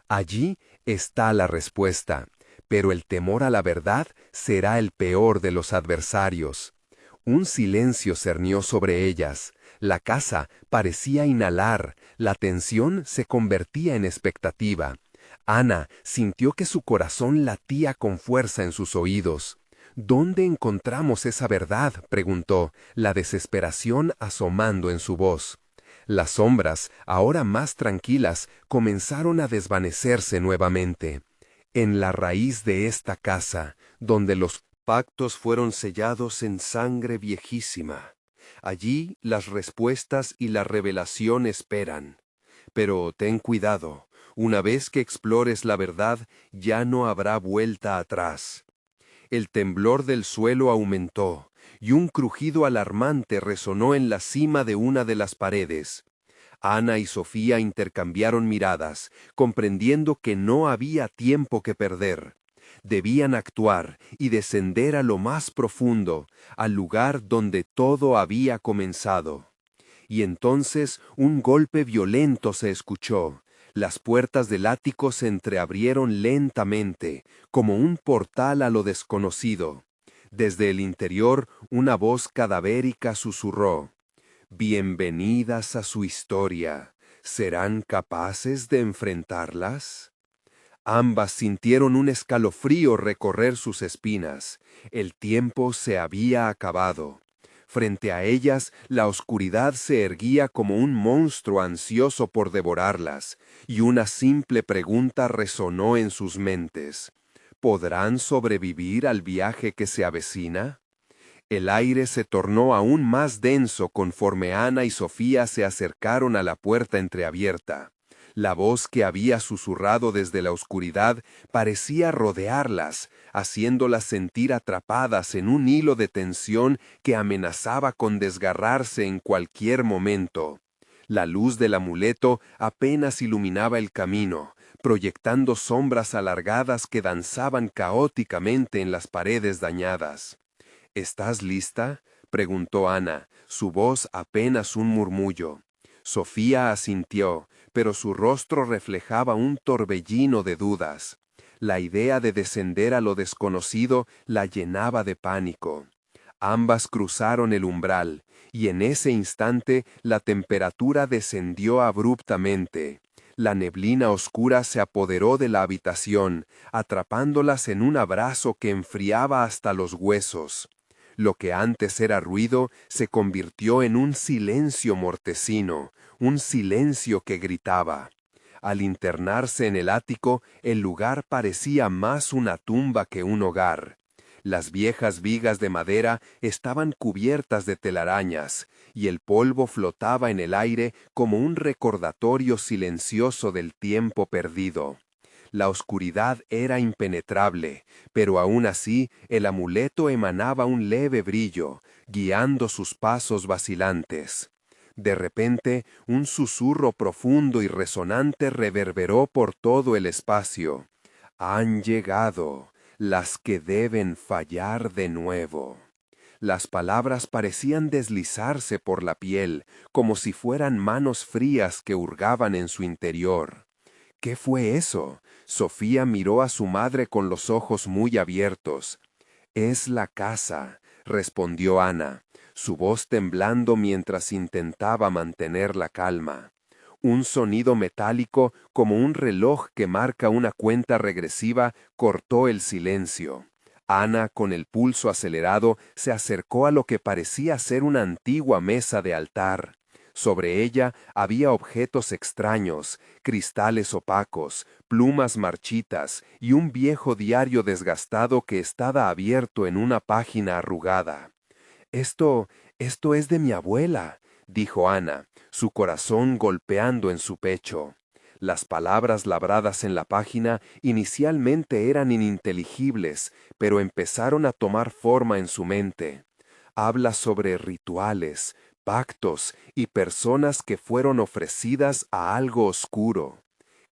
Allí está la respuesta, pero el temor a la verdad será el peor de los adversarios». Un silencio cernió sobre ellas. La casa parecía inhalar, la tensión se convertía en expectativa. Ana sintió que su corazón latía con fuerza en sus oídos. «¿Dónde encontramos esa verdad?», preguntó, la desesperación asomando en su voz. Las sombras, ahora más tranquilas, comenzaron a desvanecerse nuevamente. «En la raíz de esta casa, donde los pactos fueron sellados en sangre viejísima. Allí las respuestas y la revelación esperan. Pero ten cuidado, una vez que explores la verdad, ya no habrá vuelta atrás». El temblor del suelo aumentó, y un crujido alarmante resonó en la cima de una de las paredes. Ana y Sofía intercambiaron miradas, comprendiendo que no había tiempo que perder. Debían actuar y descender a lo más profundo, al lugar donde todo había comenzado. Y entonces un golpe violento se escuchó. Las puertas del ático se entreabrieron lentamente, como un portal a lo desconocido. Desde el interior, una voz cadavérica susurró: «Bienvenidas a su historia. ¿Serán capaces de enfrentarlas?». Ambas sintieron un escalofrío recorrer sus espinas. El tiempo se había acabado. Frente a ellas, la oscuridad se erguía como un monstruo ansioso por devorarlas, y una simple pregunta resonó en sus mentes: ¿podrán sobrevivir al viaje que se avecina? El aire se tornó aún más denso conforme Ana y Sofía se acercaron a la puerta entreabierta. La voz que había susurrado desde la oscuridad parecía rodearlas, haciéndolas sentir atrapadas en un hilo de tensión que amenazaba con desgarrarse en cualquier momento. La luz del amuleto apenas iluminaba el camino, proyectando sombras alargadas que danzaban caóticamente en las paredes dañadas. «¿Estás lista?», preguntó Ana, su voz apenas un murmullo. Sofía asintió, pero su rostro reflejaba un torbellino de dudas. La idea de descender a lo desconocido la llenaba de pánico. Ambas cruzaron el umbral, y en ese instante la temperatura descendió abruptamente. La neblina oscura se apoderó de la habitación, atrapándolas en un abrazo que enfriaba hasta los huesos. Lo que antes era ruido se convirtió en un silencio mortecino, un silencio que gritaba. Al internarse en el ático, el lugar parecía más una tumba que un hogar. Las viejas vigas de madera estaban cubiertas de telarañas, y el polvo flotaba en el aire como un recordatorio silencioso del tiempo perdido. La oscuridad era impenetrable, pero aún así el amuleto emanaba un leve brillo, guiando sus pasos vacilantes. De repente, un susurro profundo y resonante reverberó por todo el espacio. «Han llegado las que deben fallar de nuevo». Las palabras parecían deslizarse por la piel, como si fueran manos frías que hurgaban en su interior. «¿Qué fue eso?». Sofía miró a su madre con los ojos muy abiertos. «Es la casa», respondió Ana, su voz temblando mientras intentaba mantener la calma. Un sonido metálico, como un reloj que marca una cuenta regresiva, cortó el silencio. Ana, con el pulso acelerado, se acercó a lo que parecía ser una antigua mesa de altar. Sobre ella había objetos extraños, cristales opacos, plumas marchitas y un viejo diario desgastado que estaba abierto en una página arrugada. Esto es de mi abuela», dijo Ana, su corazón golpeando en su pecho. Las palabras labradas en la página inicialmente eran ininteligibles, pero empezaron a tomar forma en su mente. Habla sobre rituales, pactos y personas que fueron ofrecidas a algo oscuro.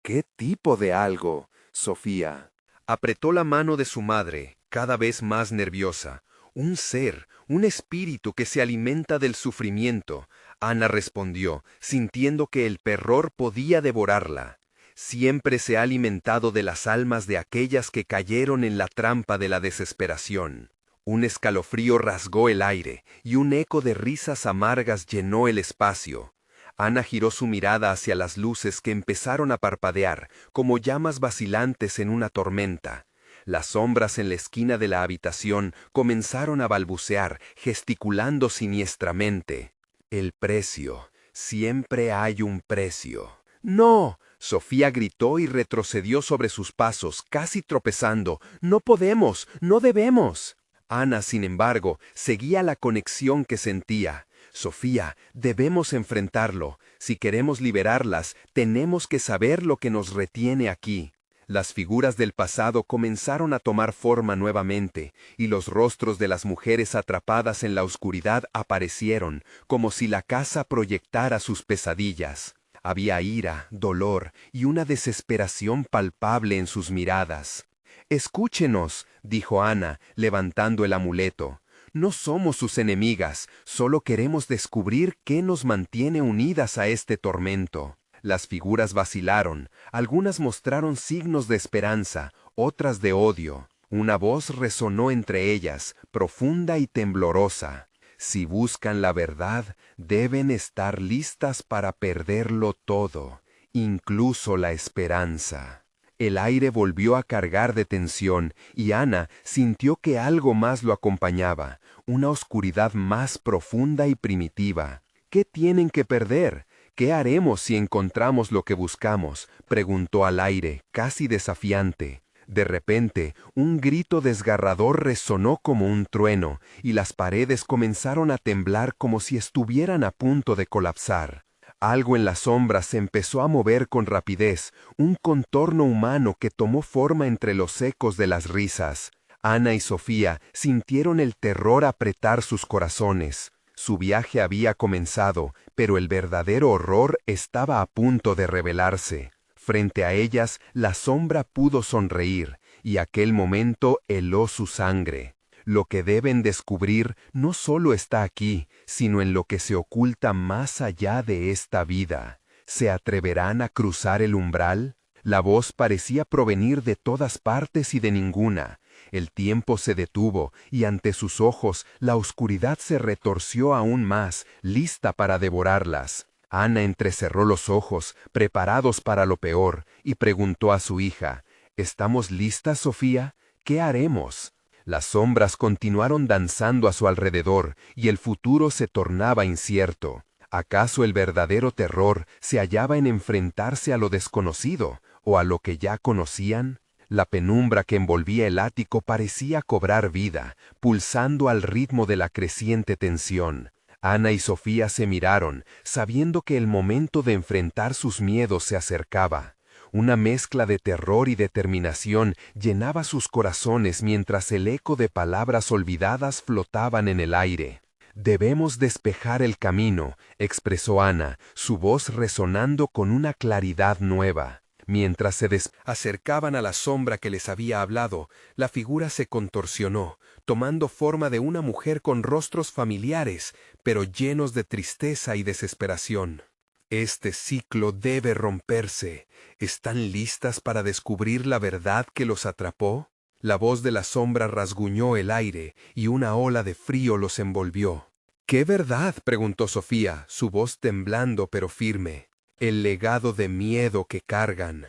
¿Qué tipo de algo, Sofía? Apretó la mano de su madre, cada vez más nerviosa. «Un ser, un espíritu que se alimenta del sufrimiento», Ana respondió, sintiendo que el terror podía devorarla. «Siempre se ha alimentado de las almas de aquellas que cayeron en la trampa de la desesperación». Un escalofrío rasgó el aire, y un eco de risas amargas llenó el espacio. Ana giró su mirada hacia las luces que empezaron a parpadear, como llamas vacilantes en una tormenta. Las sombras en la esquina de la habitación comenzaron a balbucear, gesticulando siniestramente. «El precio. Siempre hay un precio». «¡No!». Sofía gritó y retrocedió sobre sus pasos, casi tropezando. «¡No podemos! ¡No debemos!». Ana, sin embargo, seguía la conexión que sentía. «Sofía, debemos enfrentarlo. Si queremos liberarlas, tenemos que saber lo que nos retiene aquí». Las figuras del pasado comenzaron a tomar forma nuevamente, y los rostros de las mujeres atrapadas en la oscuridad aparecieron, como si la casa proyectara sus pesadillas. Había ira, dolor y una desesperación palpable en sus miradas. «Escúchenos», dijo Ana, levantando el amuleto. «No somos sus enemigas, solo queremos descubrir qué nos mantiene unidas a este tormento». Las figuras vacilaron, algunas mostraron signos de esperanza, otras de odio. Una voz resonó entre ellas, profunda y temblorosa. Si buscan la verdad, deben estar listas para perderlo todo, incluso la esperanza. El aire volvió a cargar de tensión y Ana sintió que algo más lo acompañaba, una oscuridad más profunda y primitiva. ¿Qué tienen que perder? ¿Qué haremos si encontramos lo que buscamos?, preguntó al aire, casi desafiante. De repente, un grito desgarrador resonó como un trueno, y las paredes comenzaron a temblar como si estuvieran a punto de colapsar. Algo en las sombras se empezó a mover con rapidez, un contorno humano que tomó forma entre los ecos de las risas. Ana y Sofía sintieron el terror apretar sus corazones. Su viaje había comenzado, pero el verdadero horror estaba a punto de revelarse. Frente a ellas, la sombra pudo sonreír, y aquel momento heló su sangre. Lo que deben descubrir no solo está aquí, sino en lo que se oculta más allá de esta vida. ¿Se atreverán a cruzar el umbral? La voz parecía provenir de todas partes y de ninguna. El tiempo se detuvo, y ante sus ojos la oscuridad se retorció aún más, lista para devorarlas. Ana entrecerró los ojos, preparados para lo peor, y preguntó a su hija: ¿Estamos listas, Sofía? ¿Qué haremos? Las sombras continuaron danzando a su alrededor, y el futuro se tornaba incierto. ¿Acaso el verdadero terror se hallaba en enfrentarse a lo desconocido, o a lo que ya conocían? La penumbra que envolvía el ático parecía cobrar vida, pulsando al ritmo de la creciente tensión. Ana y Sofía se miraron, sabiendo que el momento de enfrentar sus miedos se acercaba. Una mezcla de terror y determinación llenaba sus corazones mientras el eco de palabras olvidadas flotaban en el aire. «Debemos despejar el camino», expresó Ana, su voz resonando con una claridad nueva. Mientras se acercaban a la sombra que les había hablado, la figura se contorsionó, tomando forma de una mujer con rostros familiares, pero llenos de tristeza y desesperación. «Este ciclo debe romperse. ¿Están listas para descubrir la verdad que los atrapó?» La voz de la sombra rasguñó el aire, y una ola de frío los envolvió. «¿Qué verdad?», preguntó Sofía, su voz temblando pero firme. «El legado de miedo que cargan.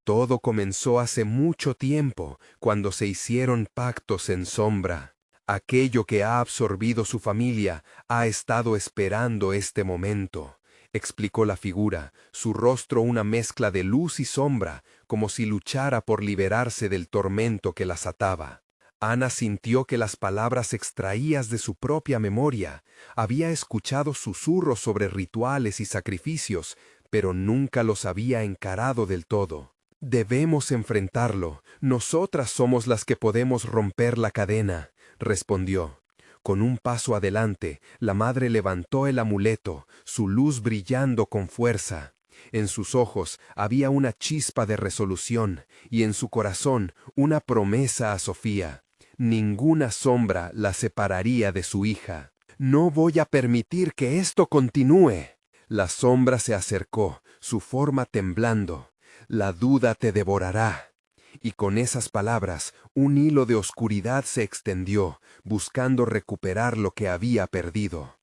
Todo comenzó hace mucho tiempo, cuando se hicieron pactos en sombra. Aquello que ha absorbido su familia ha estado esperando este momento», explicó la figura, su rostro una mezcla de luz y sombra, como si luchara por liberarse del tormento que las ataba. Ana sintió que las palabras extraídas de su propia memoria. Había escuchado susurros sobre rituales y sacrificios, pero nunca los había encarado del todo. «Debemos enfrentarlo. Nosotras somos las que podemos romper la cadena», respondió. Con un paso adelante, la madre levantó el amuleto, su luz brillando con fuerza. En sus ojos había una chispa de resolución, y en su corazón una promesa a Sofía. Ninguna sombra la separaría de su hija. «No voy a permitir que esto continúe». La sombra se acercó, su forma temblando. «La duda te devorará». Y con esas palabras, un hilo de oscuridad se extendió, buscando recuperar lo que había perdido.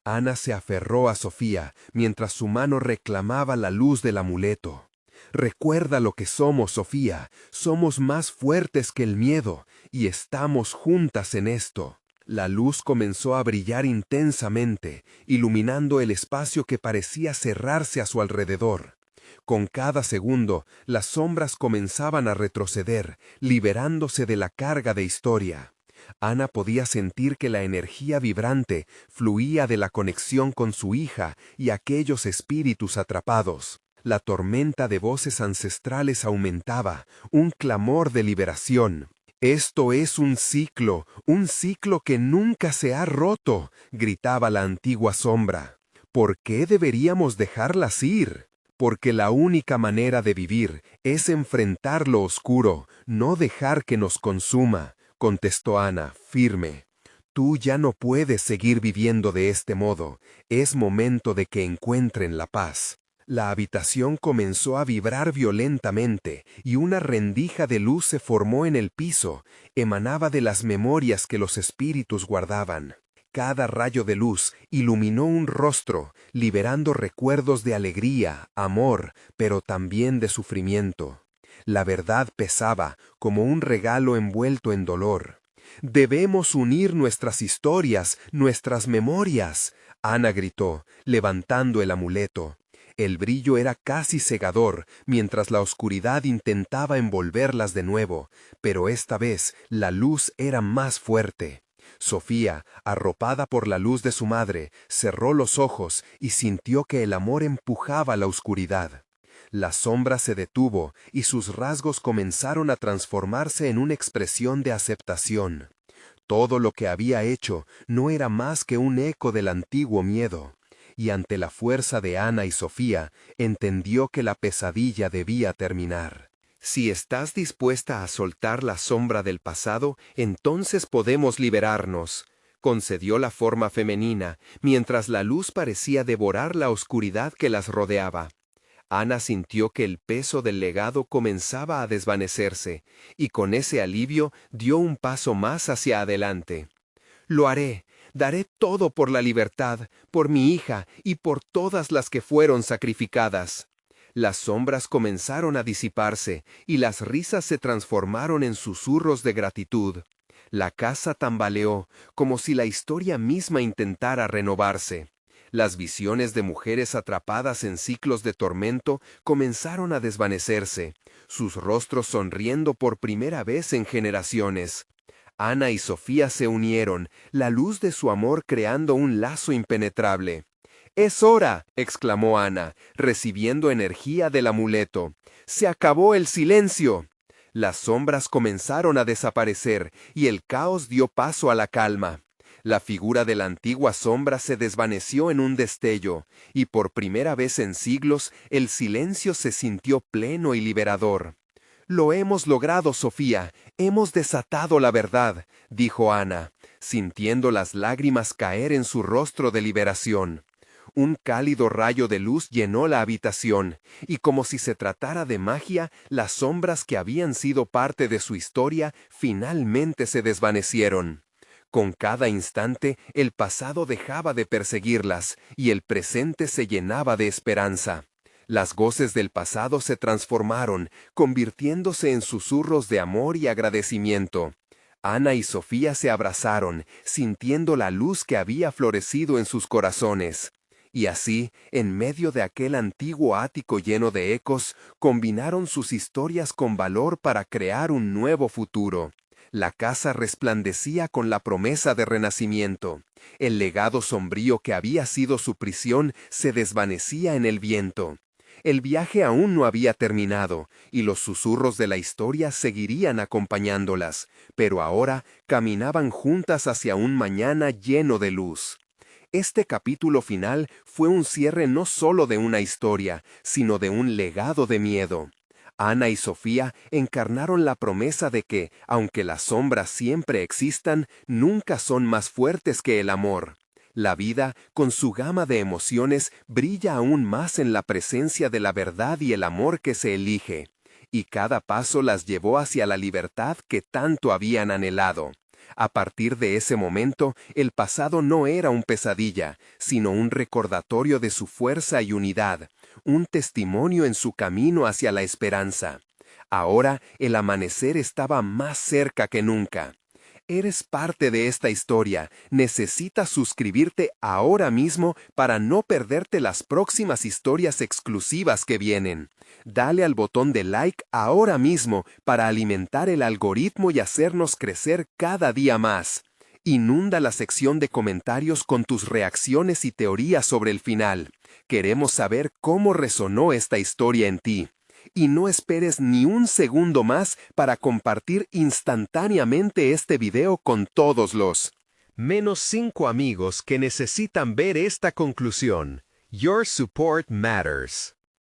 Ana se aferró a Sofía, mientras su mano reclamaba la luz del amuleto. «Recuerda lo que somos, Sofía. Somos más fuertes que el miedo, y estamos juntas en esto». La luz comenzó a brillar intensamente, iluminando el espacio que parecía cerrarse a su alrededor. Con cada segundo, las sombras comenzaban a retroceder, liberándose de la carga de historia. Ana podía sentir que la energía vibrante fluía de la conexión con su hija y aquellos espíritus atrapados. La tormenta de voces ancestrales aumentaba, un clamor de liberación. «Esto es un ciclo que nunca se ha roto», gritaba la antigua sombra. «¿Por qué deberíamos dejarlas ir?» «Porque la única manera de vivir es enfrentar lo oscuro, no dejar que nos consuma», contestó Ana, firme. «Tú ya no puedes seguir viviendo de este modo. Es momento de que encuentren la paz». La habitación comenzó a vibrar violentamente y una rendija de luz se formó en el piso, emanaba de las memorias que los espíritus guardaban. Cada rayo de luz iluminó un rostro, liberando recuerdos de alegría, amor, pero también de sufrimiento. La verdad pesaba como un regalo envuelto en dolor. «Debemos unir nuestras historias, nuestras memorias», Ana gritó, levantando el amuleto. El brillo era casi cegador, mientras la oscuridad intentaba envolverlas de nuevo, pero esta vez la luz era más fuerte. Sofía, arropada por la luz de su madre, cerró los ojos y sintió que el amor empujaba la oscuridad. La sombra se detuvo y sus rasgos comenzaron a transformarse en una expresión de aceptación. Todo lo que había hecho no era más que un eco del antiguo miedo. Y ante la fuerza de Ana y Sofía, entendió que la pesadilla debía terminar. «Si estás dispuesta a soltar la sombra del pasado, entonces podemos liberarnos», concedió la forma femenina, mientras la luz parecía devorar la oscuridad que las rodeaba. Ana sintió que el peso del legado comenzaba a desvanecerse, y con ese alivio dio un paso más hacia adelante. «Lo haré. Daré todo por la libertad, por mi hija y por todas las que fueron sacrificadas». Las sombras comenzaron a disiparse y las risas se transformaron en susurros de gratitud. La casa tambaleó, como si la historia misma intentara renovarse. Las visiones de mujeres atrapadas en ciclos de tormento comenzaron a desvanecerse, sus rostros sonriendo por primera vez en generaciones. Ana y Sofía se unieron, la luz de su amor creando un lazo impenetrable. «¡Es hora!», exclamó Ana, recibiendo energía del amuleto. «¡Se acabó el silencio!». Las sombras comenzaron a desaparecer y el caos dio paso a la calma. La figura de la antigua sombra se desvaneció en un destello, y por primera vez en siglos el silencio se sintió pleno y liberador. «Lo hemos logrado, Sofía, hemos desatado la verdad», dijo Ana, sintiendo las lágrimas caer en su rostro de liberación. Un cálido rayo de luz llenó la habitación, y como si se tratara de magia, las sombras que habían sido parte de su historia finalmente se desvanecieron. Con cada instante, el pasado dejaba de perseguirlas, y el presente se llenaba de esperanza. Las voces del pasado se transformaron, convirtiéndose en susurros de amor y agradecimiento. Ana y Sofía se abrazaron, sintiendo la luz que había florecido en sus corazones. Y así, en medio de aquel antiguo ático lleno de ecos, combinaron sus historias con valor para crear un nuevo futuro. La casa resplandecía con la promesa de renacimiento. El legado sombrío que había sido su prisión se desvanecía en el viento. El viaje aún no había terminado, y los susurros de la historia seguirían acompañándolas, pero ahora caminaban juntas hacia un mañana lleno de luz. Este capítulo final fue un cierre no solo de una historia, sino de un legado de miedo. Ana y Sofía encarnaron la promesa de que, aunque las sombras siempre existan, nunca son más fuertes que el amor. La vida, con su gama de emociones, brilla aún más en la presencia de la verdad y el amor que se elige. Y cada paso las llevó hacia la libertad que tanto habían anhelado. A partir de ese momento, el pasado no era un pesadilla, sino un recordatorio de su fuerza y unidad, un testimonio en su camino hacia la esperanza. Ahora, el amanecer estaba más cerca que nunca. Eres parte de esta historia. Necesitas suscribirte ahora mismo para no perderte las próximas historias exclusivas que vienen. Dale al botón de like ahora mismo para alimentar el algoritmo y hacernos crecer cada día más. Inunda la sección de comentarios con tus reacciones y teorías sobre el final. Queremos saber cómo resonó esta historia en ti. Y no esperes ni un segundo más para compartir instantáneamente este video con todos los -5 amigos que necesitan ver esta conclusión. Your support matters.